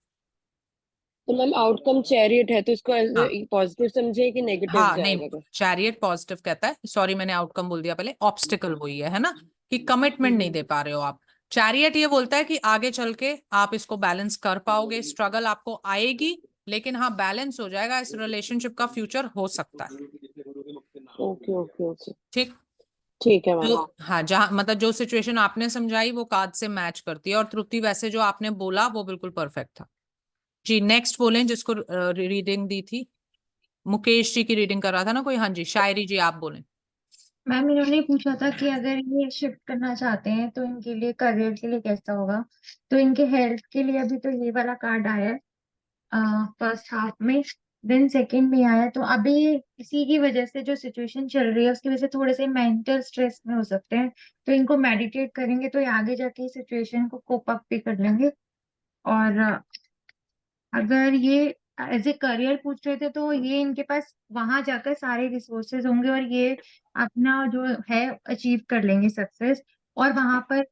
तो मैम आउटकम चैरियट है, तो इसको हाँ, पॉजिटिव समझे कि नेगेटिव हाँ नहीं, जाएगा? चैरियट पॉजिटिव कहता है, सॉरी मैंने आउटकम बोल दिया पहले। ऑब्स्टिकल वही है ना, कि कमिटमेंट नहीं दे पा रहे हो आप। चैरियट ये बोलता है कि आगे चल के आप इसको बैलेंस कर पाओगे, स्ट्रगल आपको आएगी लेकिन हाँ बैलेंस हो जाएगा, इस रिलेशनशिप का फ्यूचर हो सकता है। ओके ओके ओके, ठीक, ठीक है मैम। तो हाँ, जहाँ मतलब जो सिचुएशन आपने समझाई वो कार्ड से मैच करती है। और तृप्ति वैसे जो आपने बोला वो बिल्कुल परफेक्ट था जी। नेक्स्ट बोलें जिसको रीडिंग दी थी, मुकेश जी की रीडिंग कर रहा था ना कोई। हाँ जी, शायरी जी आप बोलें। मैम इन्होंने पूछा था कि अगर ये शिफ्ट करना चाहते हैं तो इनके लिए करियर के लिए कैसा होगा। तो इनके हेल्थ के लिए अभी तो ये वाला कार्ड आया है फर्स्ट हाफ में, देन सेकंड में आया। तो अभी इसी की वजह से जो सिचुएशन चल रही है उसकी वजह से थोड़े से मेंटल स्ट्रेस में हो सकते हैं। तो इनको मेडिटेट करेंगे तो ये आगे जाके सिचुएशन को कोप अप भी कर लेंगे। और अगर ये एज ए करियर पूछ रहे थे तो ये इनके पास वहां जाकर सारे रिसोर्सेज होंगे और ये अपना जो है अचीव कर लेंगे सक्सेस। और वहां पर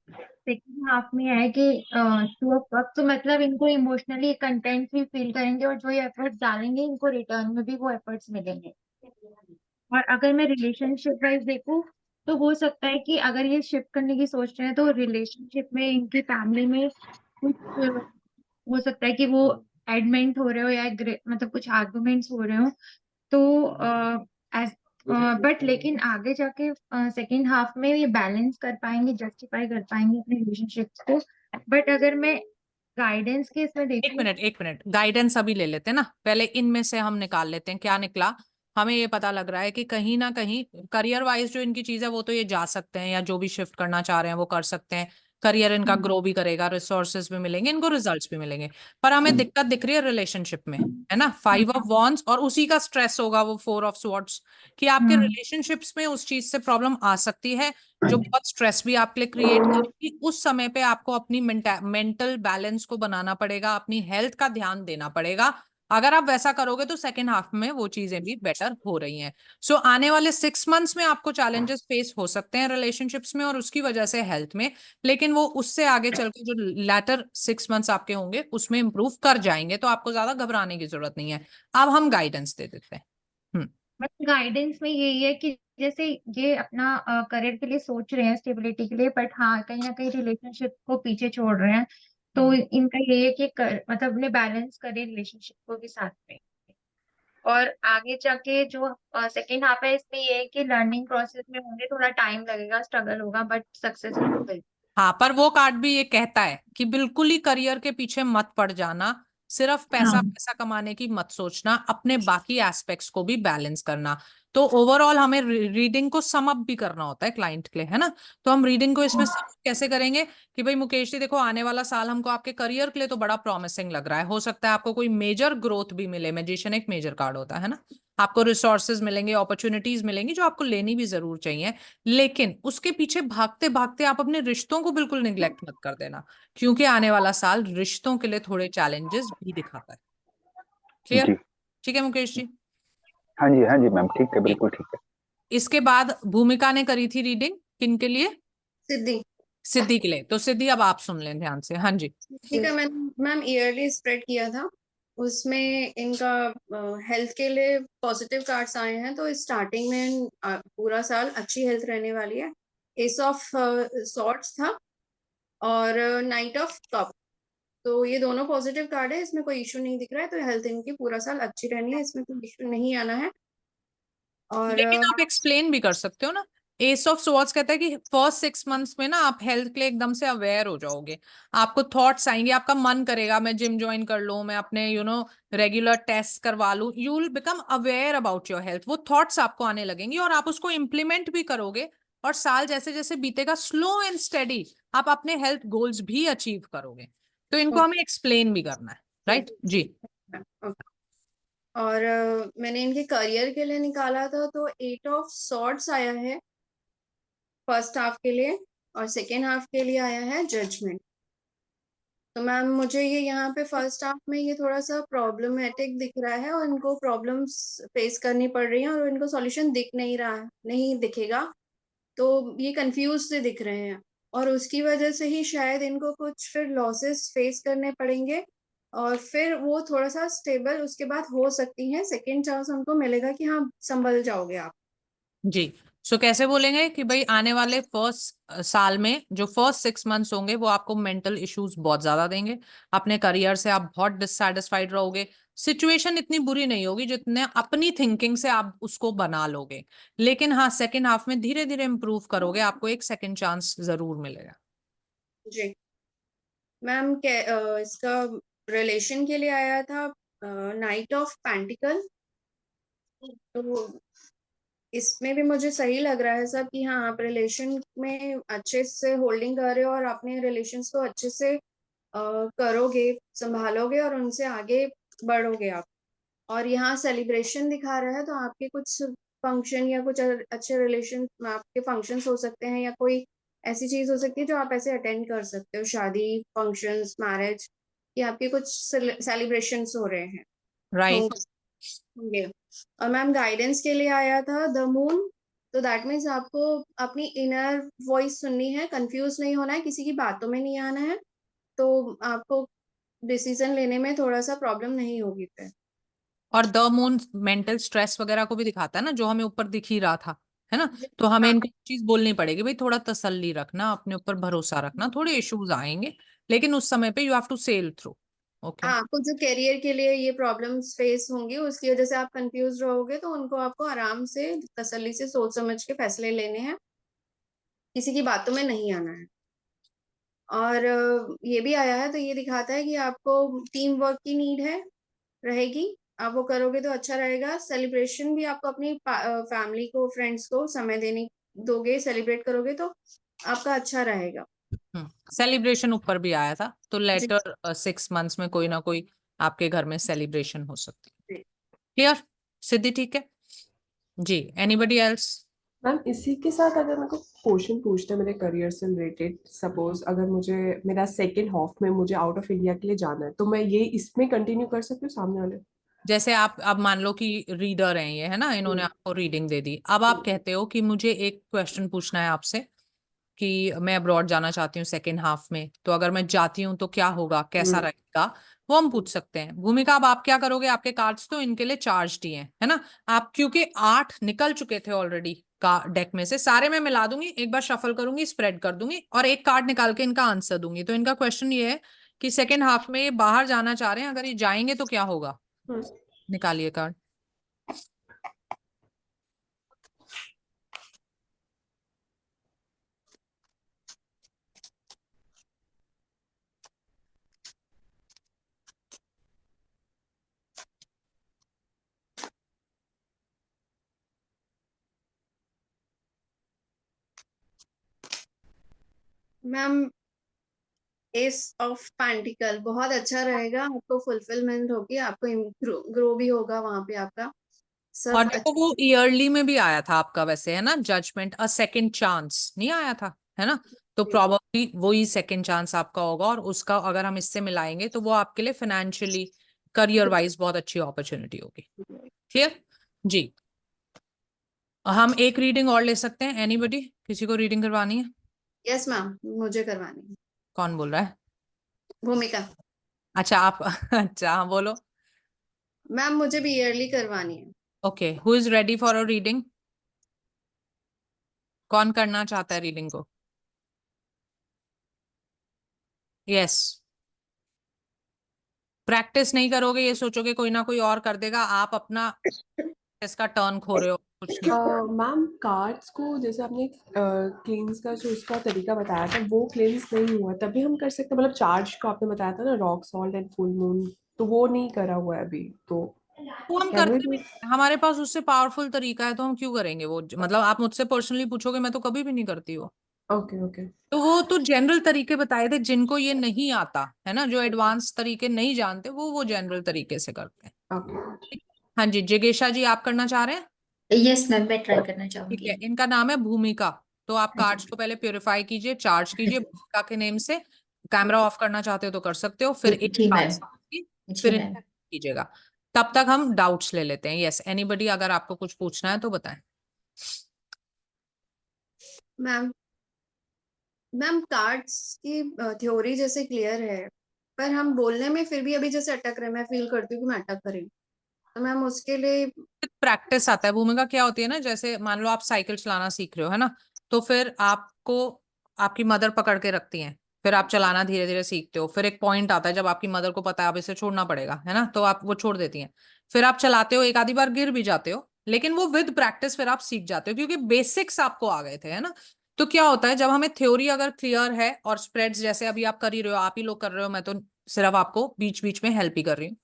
सेकंड हाफ में है कि 2 o'clock, तो मतलब इनको इमोशनली कंटेंट भी फील करेंगे और जो ये एफर्ट्स डालेंगे इनको रिटर्न में भी वो एफर्ट्स मिलेंगे। और अगर मैं रिलेशनशिप वाइज देखूँ तो हो सकता है कि अगर ये शिफ्ट करने की सोच रहे हैं तो रिलेशनशिप में इनकी फैमिली में कुछ हो सकता है कि वो एडमेंट हो रहे हो या मतलब कुछ आर्गुमेंट्स हो रहे हो। तो बट लेकिन आगे जाके सेकेंड हाफ में ये बैलेंस कर पाएंगे, जस्टिफाई कर पाएंगे अपने रिलेशनशिप्स को। बट अगर मैं गाइडेंस के इसमें देखूँ, एक मिनट गाइडेंस अभी ले लेते हैं ना, पहले इनमें से हम निकाल लेते हैं क्या निकला। हमें ये पता लग रहा है कि कहीं ना कहीं करियर वाइज जो इनकी चीज है वो तो ये जा सकते हैं, या जो भी शिफ्ट करना चाह रहे हैं वो कर सकते हैं। करियर इनका ग्रो भी करेगा, रिसोर्सेज भी मिलेंगे, इनको रिजल्ट्स भी मिलेंगे। पर हमें दिक्कत दिख रही है रिलेशनशिप में, है ना। 5 of Wands और उसी का स्ट्रेस होगा वो 4 of Swords, कि आपके रिलेशनशिप्स में उस चीज से प्रॉब्लम आ सकती है जो बहुत स्ट्रेस भी आपके लिए क्रिएट करेगी। उस समय पे आपको अपनी मेंटल बैलेंस को बनाना पड़ेगा, अपनी हेल्थ का ध्यान देना पड़ेगा। अगर आप वैसा करोगे तो सेकेंड हाफ में वो चीजें भी बेटर हो रही हैं। सो आने वाले 6 months में आपको चैलेंजेस फेस हो सकते हैं रिलेशनशिप्स में और उसकी वजह से हेल्थ में, लेकिन वो उससे आगे चल के जो लैटर 6 months आपके होंगे उसमें इंप्रूव कर जाएंगे, तो आपको ज्यादा घबराने की जरूरत नहीं है। अब हम गाइडेंस दे देते हैं। बट गाइडेंस में यही है कि जैसे ये अपना करियर के लिए सोच रहे हैं, स्टेबिलिटी के लिए, बट हाँ कहीं ना कहीं रिलेशनशिप को पीछे छोड़ रहे हैं। तो इनका यही है कि मतलब उन्हें बैलेंस करें रिलेशनशिप को भी साथ में। और आगे जाके जो सेकेंड हाफ है इसमें ये है कि लर्निंग प्रोसेस में होंगे, थोड़ा टाइम लगेगा, स्ट्रगल होगा, बट सक्सेस जरूर। हाँ, पर वो कार्ड भी ये कहता है कि बिल्कुल ही करियर के पीछे मत पड़ जाना, सिर्फ पैसा पैसा कमाने की मत सोचना, अपने बाकी एस्पेक्ट्स को भी बैलेंस करना। तो ओवरऑल हमें रीडिंग को सम अप भी करना होता है क्लाइंट के लिए, है ना। तो हम रीडिंग को इसमें सम कैसे करेंगे कि भाई मुकेश जी देखो, आने वाला साल हमको आपके करियर के लिए तो बड़ा प्रॉमिसिंग लग रहा है, हो सकता है आपको कोई मेजर ग्रोथ भी मिले। मैजिशियन एक मेजर कार्ड होता है ना, आपको रिसोर्सेज मिलेंगे, अपॉर्चुनिटीज मिलेंगी जो आपको लेनी भी जरूर चाहिए। लेकिन उसके पीछे भागते भागते आप अपने रिश्तों को बिल्कुल निग्लेक्ट मत कर देना, क्योंकि आने वाला साल रिश्तों के लिए थोड़े चैलेंजेस भी दिखाता है। क्लियर? जी ठीक है मुकेश जी? हाँ जी मैम, ठीक है, बिल्कुल ठीक है। इसके बाद भूमिका ने करी थी रीडिंग, किन के लिए? सिद्धि। सिद्धि के लिए। तो सिद्धि अब आप सुन लें ध्यान से। हाँ जी। ठीक है, मैंने मैम ईयरली स्प्रेड किया था, उसमें इनका हेल्थ के लिए पॉजिटिव कार्ड्स आए हैं। तो स्टार्टिंग में पूरा साल अच्छी हेल्थ रहने वाली है। एस ऑफ सॉर्ड्स था और नाइट ऑफ कप, तो ये दोनों पॉजिटिव कार्ड है, इसमें कोई इशू नहीं दिख रहा है। तो हेल्थ इनकी पूरा साल अच्छी रहनी है, इसमें कोई इशू नहीं आना है। और लेकिन आप एक्सप्लेन भी कर सकते हो ना। एस ऑफ स्वॉर्ड्स कहता है कि फर्स्ट 6 months में ना आप हेल्थ के लिए एकदम से अवेयर हो जाओगे, आपको थॉट्स आएंगे, आपका मन करेगा मैं जिम ज्वाइन कर लूं, मैं अपने रेगुलर टेस्ट करवा लूं। You will become aware about your health, वो थॉट्स आपको आने लगेंगी और आप उसको इम्प्लीमेंट भी करोगे। और साल जैसे जैसे बीतेगा स्लो एंड स्टेडी आप अपने हेल्थ गोल्स भी अचीव करोगे। तो इनको हमें एक्सप्लेन भी करना है, राइट जी। और मैंने इनके करियर के लिए निकाला था, तो 8 ऑफ सॉर्ड्स आया है फर्स्ट हाफ के लिए, और सेकेंड हाफ के लिए आया है जजमेंट। तो मैम मुझे ये यहाँ पे फर्स्ट हाफ में ये थोड़ा सा प्रॉब्लमेटिक दिख रहा है, और इनको प्रॉब्लम्स फेस करनी पड़ रही हैं और इनको सॉल्यूशन दिख नहीं रहा है, नहीं दिखेगा, तो ये कंफ्यूज से दिख रहे हैं। और उसकी वजह से ही शायद इनको कुछ फिर लॉसेस फेस करने पड़ेंगे, और फिर वो थोड़ा सा स्टेबल उसके बाद हो सकती हैं। सेकेंड चांस उनको मिलेगा कि हाँ संभल जाओगे आप जी। सो कैसे बोलेंगे कि भाई आने वाले फर्स्ट साल में जो फर्स्ट 6 months होंगे वो आपको मेंटल इश्यूज बहुत ज्यादा देंगे, अपने करियर से आप बहुत डिससैटिस्फाइड रहोगे, सिचुएशन इतनी बुरी नहीं होगी जितने अपनी थिंकिंग से आप उसको बना लोगे। लेकिन हाँ सेकेंड हाफ में धीरे धीरे इंप्रूव करोगे, आपको एक सेकेंड चांस जरूर मिलेगा। जी मैम। इसका रिलेशन के लिए आया था नाइट ऑफ पेंटिकल, तो इसमें भी मुझे सही लग रहा है सब कि हाँ आप रिलेशन में अच्छे से होल्डिंग कर रहे हो और अपने रिलेशंस को अच्छे से करोगे, संभालोगे और उनसे आगे बढ़ोगे आप। और यहाँ सेलिब्रेशन दिखा रहा है, तो आपके कुछ फंक्शन या कुछ अच्छे रिलेशन आपके फंक्शंस हो सकते हैं, या कोई ऐसी चीज हो सकती है जो आप ऐसे अटेंड कर सकते हो, शादी, फंक्शंस, मैरिज, या आपके कुछ सेलिब्रेशंस हो रहे हैं, राइट। होंगे। और मैम गाइडेंस के लिए आया था द मून, तो दैट मीन्स आपको अपनी इनर वॉइस सुननी है, कंफ्यूज नहीं होना है, किसी की बातों में नहीं आना है, तो आपको डिसीजन लेने में थोड़ा सा प्रॉब्लम नहीं होगी फिर। और द मून मेंटल स्ट्रेस वगैरह को भी दिखाता है ना, जो हमें ऊपर दिख ही रहा था, है ना। तो हमें इनको चीज बोलनी पड़ेगी, भाई थोड़ा तसल्ली रखना, अपने ऊपर भरोसा रखना, थोड़े इश्यूज आएंगे लेकिन उस समय पे you have to sail through. Okay, आपको जो करियर के लिए ये प्रॉब्लम्स फेस होंगी उसकी वजह से आप कंफ्यूज रहोगे, तो उनको आपको आराम से तसल्ली से सोच समझ के फैसले लेने हैं, किसी की बातों में नहीं आना है। और ये भी आया है तो ये दिखाता है कि आपको टीम वर्क की नीड है, रहेगी, आप वो करोगे तो अच्छा रहेगा। सेलिब्रेशन भी आपको अपनी फैमिली को, फ्रेंड्स को समय देने दोगे, सेलिब्रेट करोगे तो आपका अच्छा रहेगा। सेलिब्रेशन ऊपर भी आया था, तो जी लेटर 6 मंथ्स में कोई ना कोई आपके घर में सेलिब्रेशन हो सकती है। जी। क्लियर सिद्धि, ठीक है जी। Anybody else? मैम इसी के साथ अगर मेरे को क्वेश्चन पूछना है मेरे करियर से रिलेटेड, सपोज अगर मुझे मेरा सेकेंड हाफ में मुझे आउट ऑफ इंडिया के लिए जाना है, तो मैं ये इसमें कंटिन्यू कर सकती हूँ सामने वाले? जैसे आप अब मान लो कि रीडर हैं ये, है ना, इन्होंने आपको रीडिंग दे दी, अब आप कहते हो कि मुझे एक क्वेश्चन पूछना है आपसे कि मैं अब्रॉड जाना चाहती हूँ सेकेंड हाफ में, तो अगर मैं जाती हूँ तो क्या होगा, कैसा रहेगा, वो हम पूछ सकते हैं। भूमिका, अब आप क्या करोगे, आपके कार्ड्स तो इनके लिए चार्ज ही हैं, है ना। आप क्योंकि 8 निकल चुके थे ऑलरेडी का डेक में से, सारे मैं मिला दूंगी, एक बार शफल करूंगी, स्प्रेड कर दूंगी और एक कार्ड निकाल के इनका आंसर दूंगी। तो इनका क्वेश्चन ये है कि सेकेंड हाफ में ये बाहर जाना चाह रहे हैं, अगर ये जाएंगे तो क्या होगा। निकालिए card. Ma'am S of pentacle बहुत अच्छा रहेगा, आपको फुलफिलमेंट होगी, आपको ग्रो भी होगा वहां पे, आपका सब और देखो वो ईयरली में भी आया था आपका वैसे, है ना, जजमेंट अ सेकंड चांस नहीं आया था, है ना। तो प्रॉब्लली वही सेकंड चांस आपका होगा, और उसका अगर हम इससे मिलाएंगे तो वो आपके लिए फाइनेंशियली, करियर वाइज बहुत अच्छी अपॉर्चुनिटी होगी। क्लियर जी। हम एक रीडिंग और ले सकते हैं, एनीबडी, किसी को रीडिंग करवानी है? यस मैम, मुझे करवानी है। कौन बोल रहा है? भूमिका। अच्छा आप अच्छा हाँ बोलो। मैम मुझे भी ईयरली करवानी है। Okay, who is ready for a reading? कौन करना चाहता है रीडिंग को? यस। प्रैक्टिस नहीं करोगे, ये सोचोगे कोई ना कोई और कर देगा, आप अपना इसका टर्न खो रहे हो, कुछ नहीं। मैम कार्ड्स को जैसे आपने क्लींस का जो उसका तरीका बताया था वो क्लींस नहीं हुआ, तभी हम कर सकते हैं, मतलब चार्ज को आपने बताया था ना, rock salt and full moon, तो वो नहीं करा हुआ है अभी, तो वो हम कैन वी करते भी डू? नहीं हैं, हमारे पास उससे पावरफुल तरीका है, तो हम क्यों करेंगे वो, मतलब आप मुझसे पर्सनली पूछोगे, मैं तो कभी भी नहीं करती वो। Okay okay. तो वो तो जनरल तरीके बताए थे, जिनको ये नहीं आता है ना, जो एडवांस तरीके नहीं जानते, वो जनरल तरीके से करते हैं। ओके। हाँ जी, जिगेशा जी आप करना चाह रहे हैं? यस मैम, मैं ट्राई करना ठीक चाहूंगी। है, इनका नाम है भूमिका। तो आप हाँ जी। कार्ड्स को पहले प्योरीफाई कीजिए, चार्ज कीजिए भूमिका के नेम से। कैमरा ऑफ करना चाहते हो तो कर सकते हो, फिर एक जी कार्ड मैम। जी फिर मैम। कीजिएगा। तब तक हम डाउट्स ले लेते हैं। यस एनीबडी, अगर आपको कुछ पूछना है तो बताएं। मैम मैम कार्ड्स की थ्योरी जैसे क्लियर है, पर हम बोलने में फिर भी अभी जैसे अटक रहे हैं, मैं फील करती हूँ कि मैं अटक रही हूँ, तो मैम उसके लिए प्रैक्टिस आता है। भूमिका क्या होती है ना, जैसे मान लो आप साइकिल चलाना सीख रहे हो, है ना, तो फिर आपको आपकी मदर पकड़ के रखती हैं, फिर आप चलाना धीरे धीरे सीखते हो, फिर एक पॉइंट आता है जब आपकी मदर को पता है अब इसे छोड़ना पड़ेगा, है ना, तो आप वो छोड़ देती हैं। फिर आप चलाते हो, एक आधी बार गिर भी जाते हो, लेकिन वो विद प्रैक्टिस फिर आप सीख जाते हो, क्योंकि बेसिक्स आपको आ गए थे, है ना। तो क्या होता है, जब हमें थ्योरी अगर क्लियर है, और स्प्रेड्स जैसे अभी आप कर ही रहे हो, आप ही लोग कर रहे हो, मैं तो सिर्फ आपको बीच बीच में हेल्प ही कर रही हूँ।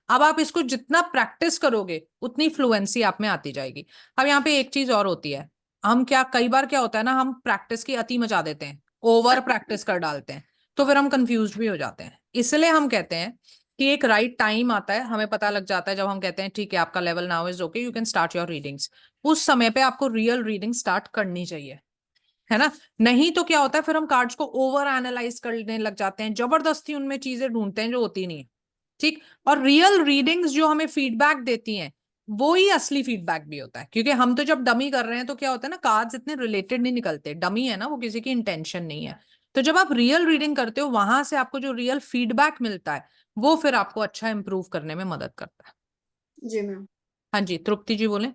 अब आप इसको जितना प्रैक्टिस करोगे उतनी फ्लुएंसी आप में आती जाएगी। अब यहाँ पे एक चीज और होती है, हम क्या, कई बार क्या होता है ना, हम प्रैक्टिस की अति मचा देते हैं, ओवर प्रैक्टिस कर डालते हैं, तो फिर हम कंफ्यूज भी हो जाते हैं। इसलिए हम कहते हैं कि एक राइट टाइम आता है, हमें पता लग जाता है जब हम कहते हैं ठीक है आपका level now is okay, you can start your readings. उस समय पे आपको रियल रीडिंग स्टार्ट करनी चाहिए, है ना। नहीं तो क्या होता है, फिर हम कार्ड्स को ओवर एनालाइज करने लग जाते हैं, जबरदस्ती उनमें चीजें ढूंढते हैं जो होती नहीं है, ठीक। और रियल रीडिंग्स जो हमें फीडबैक देती हैं, वो ही असली फीडबैक भी होता है, क्योंकि हम तो जब डमी कर रहे हैं तो क्या होता है ना, कार्ड्स इतने रिलेटेड नहीं निकलते, डमी है ना, वो किसी की इंटेंशन नहीं है। तो जब आप रियल रीडिंग करते हो, वहां से आपको जो रियल फीडबैक मिलता है वो फिर आपको अच्छा इंप्रूव करने में मदद करता है। जी मैम। हाँ जी, तृप्ति जी बोले।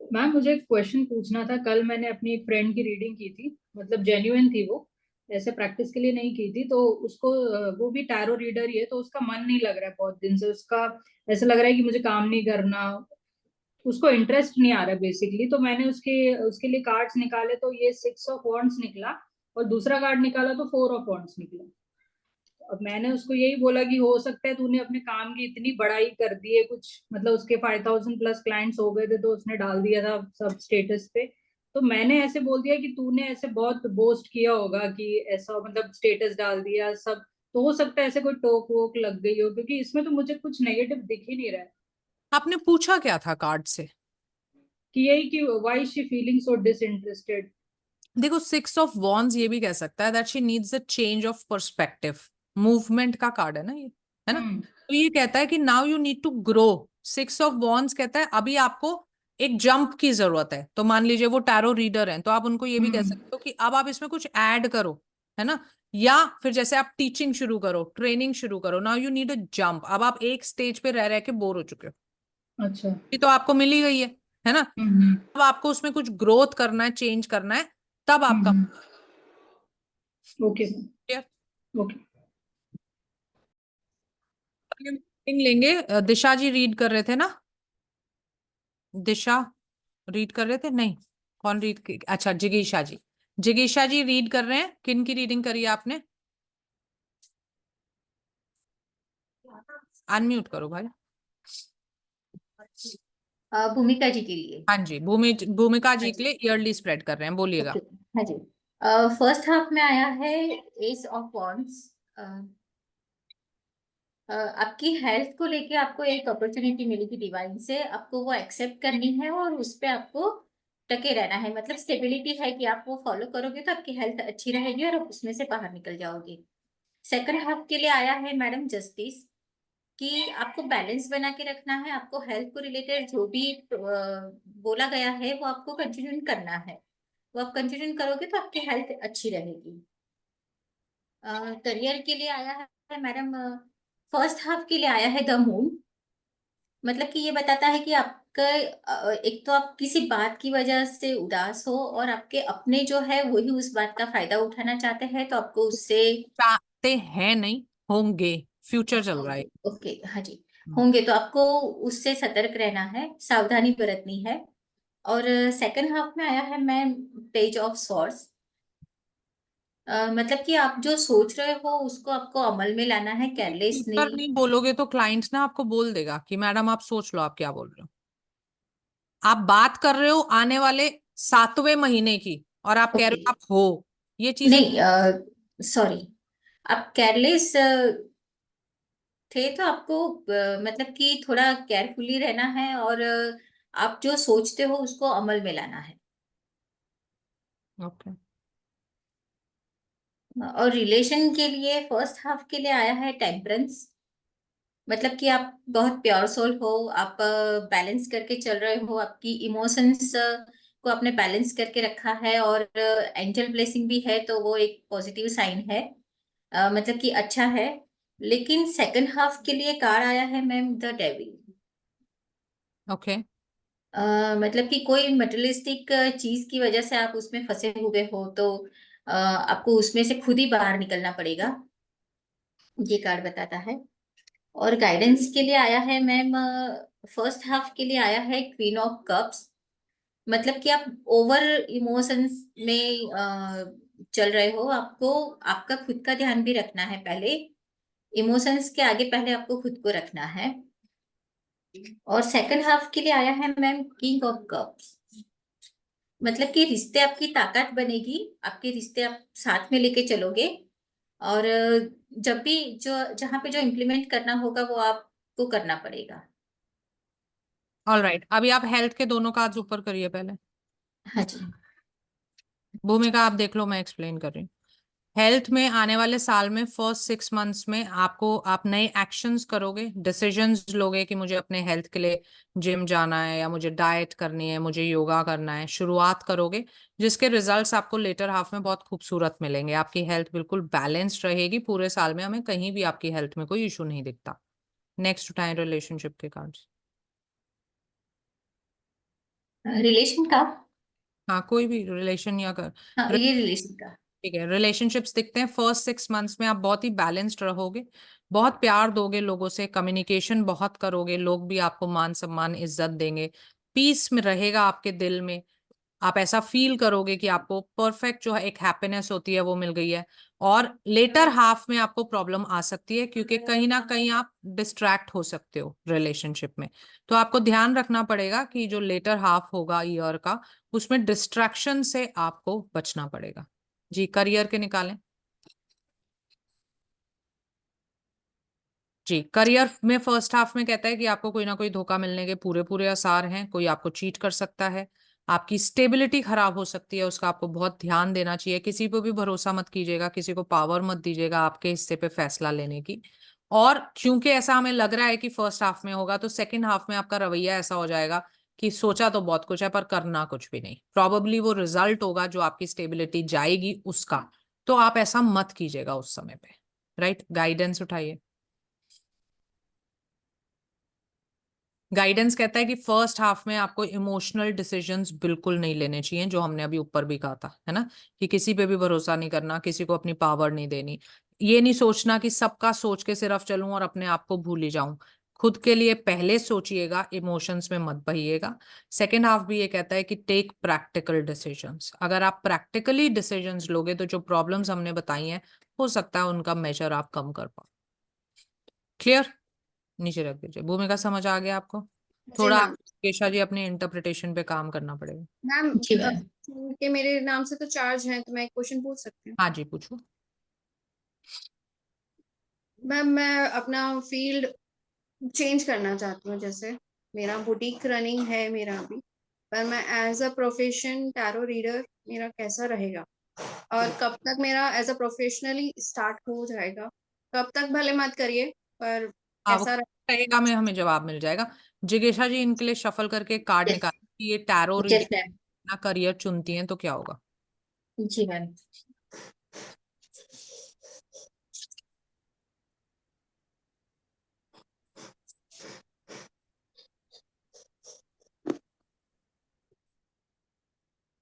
मैम मुझे एक क्वेश्चन पूछना था। कल मैंने अपनी एक फ्रेंड की रीडिंग की थी, मतलब जेन्युइन थी वो, ऐसे प्रैक्टिस के लिए नहीं की थी। तो उसको वो भी टैरो रीडर ही है, तो उसका मन नहीं लग रहा है बहुत दिन से। उसका ऐसा लग रहा है कि मुझे काम नहीं करना, उसको इंटरेस्ट नहीं आ रहा है बेसिकली। तो मैंने उसके उसके लिए कार्ड्स निकाले, तो ये 6 ऑफ वॉन्ड्स निकला, और दूसरा कार्ड निकाला तो 4 ऑफ वॉन्ड्स निकला। अब मैंने उसको यही बोला कि हो सकता है तूने अपने काम की इतनी बड़ाई कर दी है, कुछ मतलब उसके 5,000+ क्लाइंट्स हो गए थे, तो उसने डाल दिया था सब स्टेटस पे। तो मैंने ऐसे बोल दिया कि तूने ऐसे बहुत बोस्ट किया होगा कि ऐसा, मतलब स्टेटस डाल दिया सब, तो हो सकता है ऐसे कोई टोक वोक लग गई हो, क्योंकि इसमें तो मुझे कुछ नेगेटिव दिख ही नहीं रहा है। आपने पूछा क्या था कार्ड से? कि यही कि why she feeling so disinterested. देखो, 6 ऑफ वॉन्ड्स ये भी कह सकता है that she needs a change of perspective. Movement का कार्ड है ना ये, है ना? तो ये कहता है कि now you need to grow. 6 of wands कहता है अभी आपको एक जंप की जरूरत है। तो मान लीजिए वो टैरो रीडर हैं, तो आप उनको ये भी कह सकते हो कि अब आप इसमें कुछ ऐड करो, है ना? या फिर जैसे आप टीचिंग शुरू करो, ट्रेनिंग शुरू करो, now you need a jump. अब आप एक स्टेज पे रह रह के बोर हो चुके हो, अच्छा। ये तो आपको मिल ही गई है ना? अब आपको उसमें कुछ ग्रोथ करना है, चेंज करना है, तब आपका ओके ओके। रीडिंग लेंगे। दिशा जी रीड कर रहे थे ना? दिशा रीड कर रहे थे? नहीं, कौन रीड? अच्छा, जिगीशा जी। जिगीशा जी रीड कर रहे हैं। किन की रीडिंग करी है आपने? अनम्यूट करो भाई। भूमिका जी के लिए। हाँ जी, भूमिका जी के लिए ईयरली स्प्रेड कर रहे हैं, बोलिएगा। ओके। हाँ जी। फर्स्ट हाफ में आया है एस ऑफ वॉन्ड्स। आपकी हेल्थ को लेके आपको एक अपॉर्चुनिटी मिलेगी डिवाइन से, आपको वो एक्सेप्ट करनी है और उस पे आपको टके रहना है। मतलब स्टेबिलिटी है कि आप वो फॉलो करोगे तो आपकी हेल्थ अच्छी रहेगी और आप उसमें से बाहर निकल जाओगे। सेकंड हाफ के लिए आया है मैडम जस्टिस, कि आपको बैलेंस बना के रखना है। आपको हेल्थ को रिलेटेड जो भी बोला गया है वो आपको कंटिन्यू करना है। वो आप कंटिन्यू करोगे तो आपकी हेल्थ अच्छी रहेगी। करियर के लिए आया है मैडम, फर्स्ट हाफ के लिए आया है द मून। मतलब कि ये बताता है कि आपका एक तो आप किसी बात की वजह से उदास हो और आपके अपने जो है वही उस बात का फायदा उठाना चाहते हैं, तो आपको उससे चाहते हैं नहीं, होंगे। फ्यूचर चल रहा है। ओके। हाँ जी, होंगे, तो आपको उससे सतर्क रहना है, सावधानी बरतनी है। और सेकंड हाफ में आया है मैम पेज ऑफ सॉर्ड्स। मतलब कि आप जो सोच रहे हो उसको आपको अमल में लाना है, केयरलेस फ्यूचर नहीं। नहीं बोलोगे तो क्लाइंट्स ना आपको बोल देगा कि मैडम आप सोच लो आप क्या बोल रहे हो। आप बात कर रहे हो आने वाले 7वें महीने की, और आप कह रहे ओके। हो आप हो, ये चीजें। नहीं, सॉरी, आप केयरलेस थे तो आपको मतलब कि थोड़ा केयरफुली रहना है और आप जो सोचते हो उसको अमल में लाना है। ओके। और रिलेशन के लिए फर्स्ट हाफ के लिए आया है टेम्परेंस। मतलब कि आप बहुत प्योर सोल हो, आप बैलेंस करके चल रहे हो, आपकी इमोशंस को आपने बैलेंस करके रखा है, और एंजल ब्लेसिंग भी है, तो वो एक पॉजिटिव साइन है। मतलब कि अच्छा है। लेकिन सेकंड हाफ के लिए कार्ड आया है मैम द डेविल। ओके। मतलब कि कोई मटेरियलिस्टिक चीज की वजह से आप उसमें फंसे हुए हो, तो आपको उसमें से खुद ही बाहर निकलना पड़ेगा, ये कार्ड बताता है। और गाइडेंस के लिए आया है मैम, फर्स्ट हाफ के लिए आया है क्वीन ऑफ कप्स। मतलब कि आप ओवर इमोशंस में चल रहे हो, आपको आपका खुद का ध्यान भी रखना है पहले। इमोशंस के आगे पहले आपको खुद को रखना है। और सेकंड हाफ के लिए आया है मैम किंग ऑफ कप्स। मतलब कि रिश्ते आपकी ताकत बनेगी, आपके रिश्ते आप साथ में लेके चलोगे, और जब भी जो जहाँ पे जो इम्प्लीमेंट करना होगा वो आपको करना पड़ेगा। ऑलराइट, अभी आप हेल्थ के दोनों कार्ड्स ऊपर करिए पहले। हाँ जी। भूमिका आप देख लो, मैं एक्सप्लेन कर रही हूँ। हेल्थ में आने वाले साल में फर्स्ट 6 मंथ्स में आप नए एक्शंस करोगे, डिसीजंस लोगे कि मुझे अपने हेल्थ के लिए जिम जाना है या मुझे डाइट करनी है, मुझे योगा करना है, शुरुआत करोगे जिसके रिजल्ट्स आपको लेटर हाफ में बहुत खूबसूरत मिलेंगे। आपकी हेल्थ बिल्कुल बैलेंस्ड रहेगी पूरे साल में, हमें कहीं भी आपकी हेल्थ में कोई इशू नहीं दिखता। नेक्स्ट उठाएं रिलेशनशिप के कार्ड्स। रिलेशन का? हाँ, कोई भी रिलेशन या कर हाँ, ये रिलेशन का। ठीक है, रिलेशनशिप्स दिखते हैं फर्स्ट 6 मंथ्स में आप बहुत ही बैलेंस्ड रहोगे, बहुत प्यार दोगे लोगों से, कम्युनिकेशन बहुत करोगे, लोग भी आपको मान सम्मान इज्जत देंगे, पीस में रहेगा आपके दिल में, आप ऐसा फील करोगे कि आपको परफेक्ट जो है एक हैप्पीनेस होती है वो मिल गई है। और लेटर हाफ में आपको प्रॉब्लम आ सकती है क्योंकि कहीं ना कहीं आप डिस्ट्रैक्ट हो सकते हो रिलेशनशिप में, तो आपको ध्यान रखना पड़ेगा कि जो लेटर हाफ होगा ईयर का उसमें डिस्ट्रैक्शन से आपको बचना पड़ेगा। जी, करियर के निकालें। जी, करियर में फर्स्ट हाफ में कहता है कि आपको कोई ना कोई धोखा मिलने के पूरे पूरे आसार हैं, कोई आपको चीट कर सकता है, आपकी स्टेबिलिटी खराब हो सकती है, उसका आपको बहुत ध्यान देना चाहिए। किसी को भी भरोसा मत कीजिएगा, किसी को पावर मत दीजिएगा आपके हिस्से पे फैसला लेने की। और क्योंकि ऐसा हमें लग रहा है कि फर्स्ट हाफ में होगा, तो सेकंड हाफ में आपका रवैया ऐसा हो जाएगा कि सोचा तो बहुत कुछ है पर करना कुछ भी नहीं। प्रॉबेबली वो रिजल्ट होगा जो आपकी स्टेबिलिटी जाएगी उसका, तो आप ऐसा मत कीजिएगा उस समय पे। राइट, गाइडेंस उठाइए। गाइडेंस कहता है कि फर्स्ट हाफ में आपको इमोशनल डिसीजंस बिल्कुल नहीं लेने चाहिए, जो हमने अभी ऊपर भी कहा था, है ना, कि किसी पे भी भरोसा नहीं करना, किसी को अपनी पावर नहीं देनी, ये नहीं सोचना कि सबका सोच के सिर्फ चलूं और अपने आप को भूल ही जाऊं। खुद के लिए पहले सोचिएगा, इमोशंस में मत बहिएगा। सेकेंड हाफ भी ये कहता है कि टेक प्रैक्टिकल डिसीजंस। अगर आप प्रैक्टिकली डिसीजंस लोगे तो जो प्रॉब्लम्स हमने बताई हैं हो सकता है उनका मेजर आप कम कर पाओ। क्लियर? नीचे रख दीजिए। भूमिका समझ आ गया आपको? जी थोड़ा मैम। केशा जी अपने इंटरप्रिटेशन पे काम करना पड़ेगा। मैम जी मैम। कि मेरे नाम से तो चार्ज हैं, तो मैं एक क्वेश्चन पूछ सकती हूँ? हाँ जी, पूछो। मैम, मैं अपना फील्ड चेंज करना चाहती हूँ। जैसे मेरा बुटीक रनिंग है मेरा अभी, पर मैं as a profession tarot reader मेरा कैसा रहेगा, और कब तक मेरा एज अ प्रोफेशनली स्टार्ट हो जाएगा, कब तक भले मत करिए, पर हाँ, वो कैसा रहेगा में हमें जवाब मिल जाएगा। जिगेशा जी इनके लिए शफल करके कार्ड यस, निकाल कि ये टैरो यस रीडिंग मैम। ना करियर चुनती हैं तो क्या होगा। जी मैम।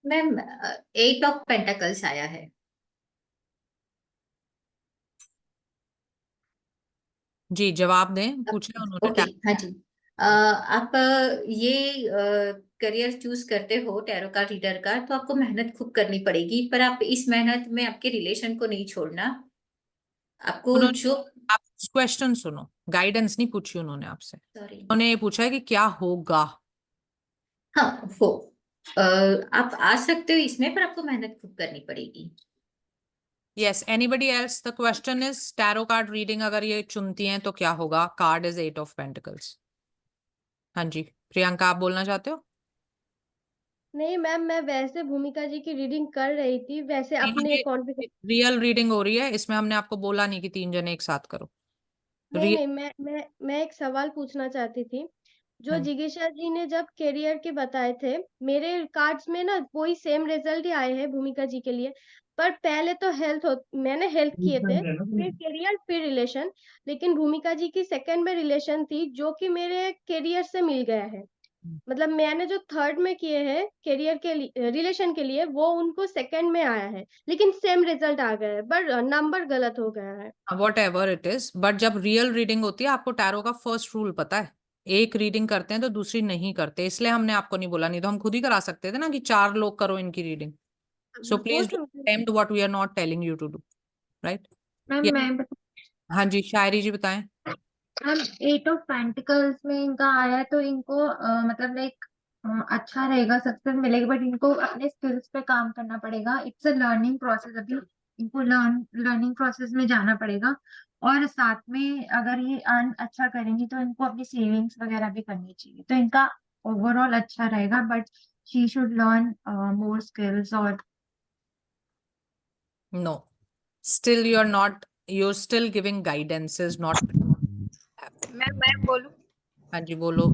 मैम, 8 ऑफ पेंटाकल्स आया है। जी, जवाब दें, पूछा उन्होंने ओके, टैरो। हाँ जी। आप ये करियर चूज करते हो टैरो कार्ड रीडर का, तो आपको मेहनत खूब करनी पड़ेगी, पर आप इस मेहनत में आपके रिलेशन को नहीं छोड़ना। आपको उन्होंने, जो, आप क्वेश्चन सुनो, गाइडेंस नहीं पूछी उन्होंने आपसे, सॉरी, उन्होंने ये पूछा है कि क्या होगा। हाँ हो, आप आ सकते हो इसमें, पर आपको मेहनत खूब करनी पड़ेगी। Yes, anybody else? The question is tarot card reading अगर ये चुनती हैं तो क्या होगा। Card is 8 of pentacles. हाँ जी, प्रियंका आप बोलना चाहते हो? नहीं मैम, मैं वैसे भूमिका जी की रीडिंग कर रही थी, वैसे अपने कॉन्फिडेंस। रियल रीडिंग हो रही है, इसमें हमने आपको बोला नहीं कि 3 जने एक साथ करो। नहीं रियल। नहीं, मैं एक सवाल पूछना चाहती थी। जो हाँ जी। जिगीशा जी ने जब करियर के बताए थे, मेरे कार्ड्स में ना वही सेम रिजल्ट ही आए हैं भूमिका जी के लिए। पर पहले तो मैंने हेल्थ किए थे, फिर करियर, फिर रिलेशन। लेकिन भूमिका जी की सेकंड में रिलेशन थी, जो कि मेरे करियर से मिल गया है। मतलब मैंने जो थर्ड में किए हैं करियर के लिए, रिलेशन के लिए, वो उनको सेकंड में आया है, लेकिन सेम रिजल्ट आ गया है, पर नंबर गलत हो गया है। What ever it is, but जब रियल रीडिंग होती है आपको टैरो का फर्स्ट रूल पता है, एक रीडिंग करते हैं तो दूसरी नहीं करते, इसलिए हमने आपको नहीं बोला, नहीं तो हम खुद ही करा सकते थे ना कि 4 लोग करो इनकी रीडिंग। सो वो प्लीज डू तो attempt what we are not telling you to do. Right? Ma'am मैं हाँ जी, शायरी जी बताएं। मैम 8 ऑफ पेंटिकल्स में इनका आया है, तो इनको मतलब लाइक अच्छा रहेगा, सक्सेस मिलेगी, बट इनको अपने स्किल्स पे काम करना पड़ेगा। इट्स अ लर्निंग प्रोसेस अभी, इनको लर्निंग प्रोसेस में जाना पड़ेगा। और साथ में अगर ये अर्न अच्छा करेंगी तो इनको अपनी सेविंग्स वगैरह भी करनी चाहिए, तो इनका ओवरऑल अच्छा रहेगा, but she should learn more skills. और no, still you're still giving guidances, not. मैं बोलूं, हाँ जी बोलो।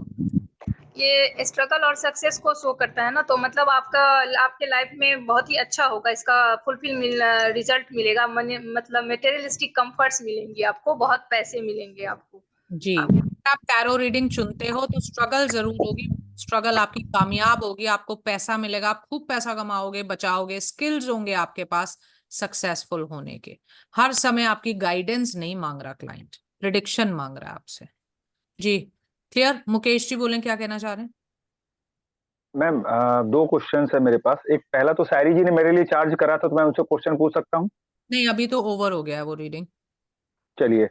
ये स्ट्रगल और सक्सेस को शो करता है ना, तो मतलब आपके लाइफ में बहुत ही अच्छा होगा, इसका फुलफिल रिजल्ट मिलेगा, मतलब मटेरियलिस्टिक कंफर्ट्स मिलेंगे आपको, बहुत पैसे मिलेंगे आपको जी। आप टैरो रीडिंग चुनते हो तो स्ट्रगल जरूर होगी, स्ट्रगल आपकी कामयाब होगी, आपको पैसा मिलेगा, आप खूब पैसा कमाओगे, बचाओगे, स्किल्स होंगे आपके पास सक्सेसफुल होने के। हर समय आपकी गाइडेंस नहीं मांग रहा क्लाइंट, प्रिडिक्शन मांग रहा है आपसे। जी क्लियर। मुकेश जी बोलें, क्या कहना चाह रहे हैं? मैम 2 क्वेश्चन है मेरे पास। एक पहला तो सायरी जी ने मेरे लिए चार्ज करा था, तो मैं उनसे क्वेश्चन पूछ सकता हूँ? नहीं, अभी तो ओवर हो गया है वो रीडिंग। चलिए,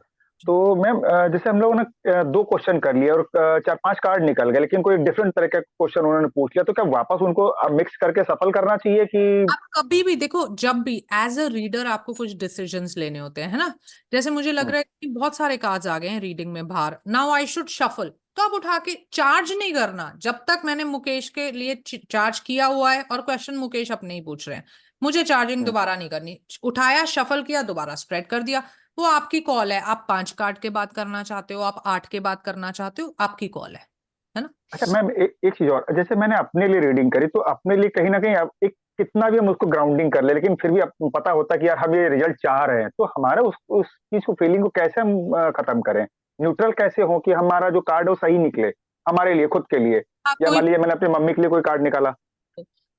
तो मैम जैसे हम लोगों ने 2 क्वेश्चन कर लिए और 4-5 कार्ड निकल गए, लेकिन कोई डिफरेंट तरह का क्वेश्चन उन्होंने पूछ लिया, तो क्या वापस उनको मिक्स करके सफल करना चाहिए कि? आप कभी भी देखो, जब भी एज अ रीडर आपको कुछ डिसीजंस लेने होते हैं, है ना, जैसे मुझे लग रहा है कि बहुत सारे कार्ड्स आ गए हैं रीडिंग में बाहर, नाउ आई शुड शफल, तो आप उठा के चार्ज नहीं करना। जब तक मैंने मुकेश के लिए चार्ज किया हुआ है, और क्वेश्चन मुकेश अपने ही पूछ रहे हैं, मुझे चार्जिंग दोबारा नहीं करनी। उठाया, शफल किया, दोबारा स्प्रेड कर दिया, वो आपकी कॉल है। आप 5 कार्ड के बाद करना चाहते हो, आप 8 के बाद करना चाहते हो, आपकी कॉल है ना। अच्छा मैम, एक चीज और, जैसे मैंने अपने लिए रीडिंग करी, तो अपने लिए कहीं ना कहीं एक कितना भी हम उसको ग्राउंडिंग कर ले, लेकिन फिर भी पता होता कि यार हम ये रिजल्ट चाह रहे हैं, तो हमारा उस चीज को, फीलिंग को कैसे हम खत्म करें, न्यूट्रल कैसे हो कि हमारा जो कार्ड है वो सही निकले हमारे लिए, खुद के लिए। या मान लीजिए मैंने अपनी मम्मी के लिए कोई कार्ड निकाला।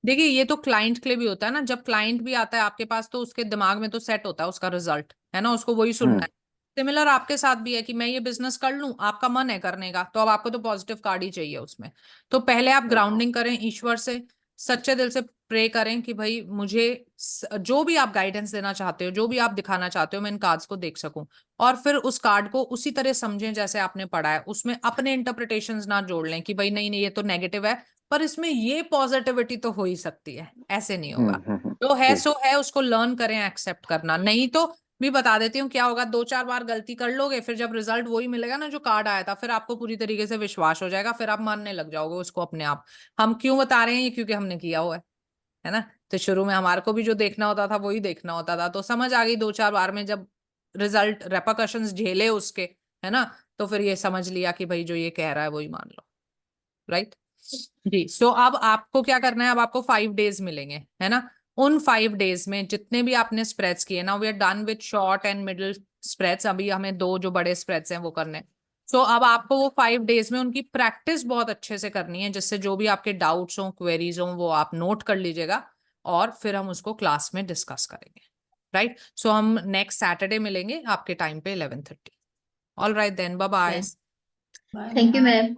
देखिए, ये तो क्लाइंट के लिए भी होता है ना, जब क्लाइंट भी आता है आपके पास तो उसके दिमाग में तो सेट होता है उसका रिजल्ट, है ना, उसको वही सुनना है। सिमिलर आपके साथ भी है कि मैं ये बिजनेस कर लूं, आपका मन है करने का, तो अब आपको तो पॉजिटिव कार्ड ही चाहिए उसमें। तो पहले आप ग्राउंडिंग करें, ईश्वर से सच्चे दिल से प्रे करें कि भाई मुझे जो भी आप गाइडेंस देना चाहते हो, जो भी आप दिखाना चाहते हो, मैं इन कार्ड्स को देख सकूं, और फिर उस कार्ड को उसी तरह समझें जैसे आपने पढ़ा है। उसमें अपने इंटरप्रिटेशंस ना जोड़ लें कि भाई नहीं नहीं ये तो नेगेटिव है, पर इसमें ये पॉजिटिविटी तो हो ही सकती है, ऐसे नहीं होगा। जो है सो है, उसको लर्न करें एक्सेप्ट करना। नहीं तो भी बता देती हूँ क्या होगा, 2-4 बार गलती कर लोगे, फिर जब रिजल्ट वही मिलेगा ना जो कार्ड आया था, फिर आपको पूरी तरीके से विश्वास हो जाएगा, फिर आप मानने लग जाओगे उसको अपने आप। हम क्यों बता रहे हैं ये? क्योंकि हमने किया हुआ है ना। तो शुरू में हमारे को भी जो देखना होता था वही देखना होता था, तो समझ आ गई 2-4 बार में, जब रिजल्ट रेपरकशंस झेले उसके, है ना, तो फिर ये समझ लिया कि भाई जो ये कह रहा है वही मान लो। राइट जी। सो अब आपको क्या करना है, अब आपको 5 डेज मिलेंगे, है ना। उन 5 डेज में जितने भी आपने स्प्रेड्स किए ना, we are done with short and middle spreads, अभी हमें 2 जो बड़े स्प्रेड्स हैं वो करने हैं। सो अब आपको वो 5 डेज में उनकी प्रैक्टिस बहुत अच्छे से करनी है, जिससे जो भी आपके डाउट्स हों, क्वेरीज हों, वो आप नोट कर लीजिएगा, और फिर हम उसको क्लास में डिस्कस करेंगे। राइट। सो हम नेक्स्ट सैटरडे मिलेंगे आपके टाइम पे 11:30। All right then, bye bye. Thank you ma'am.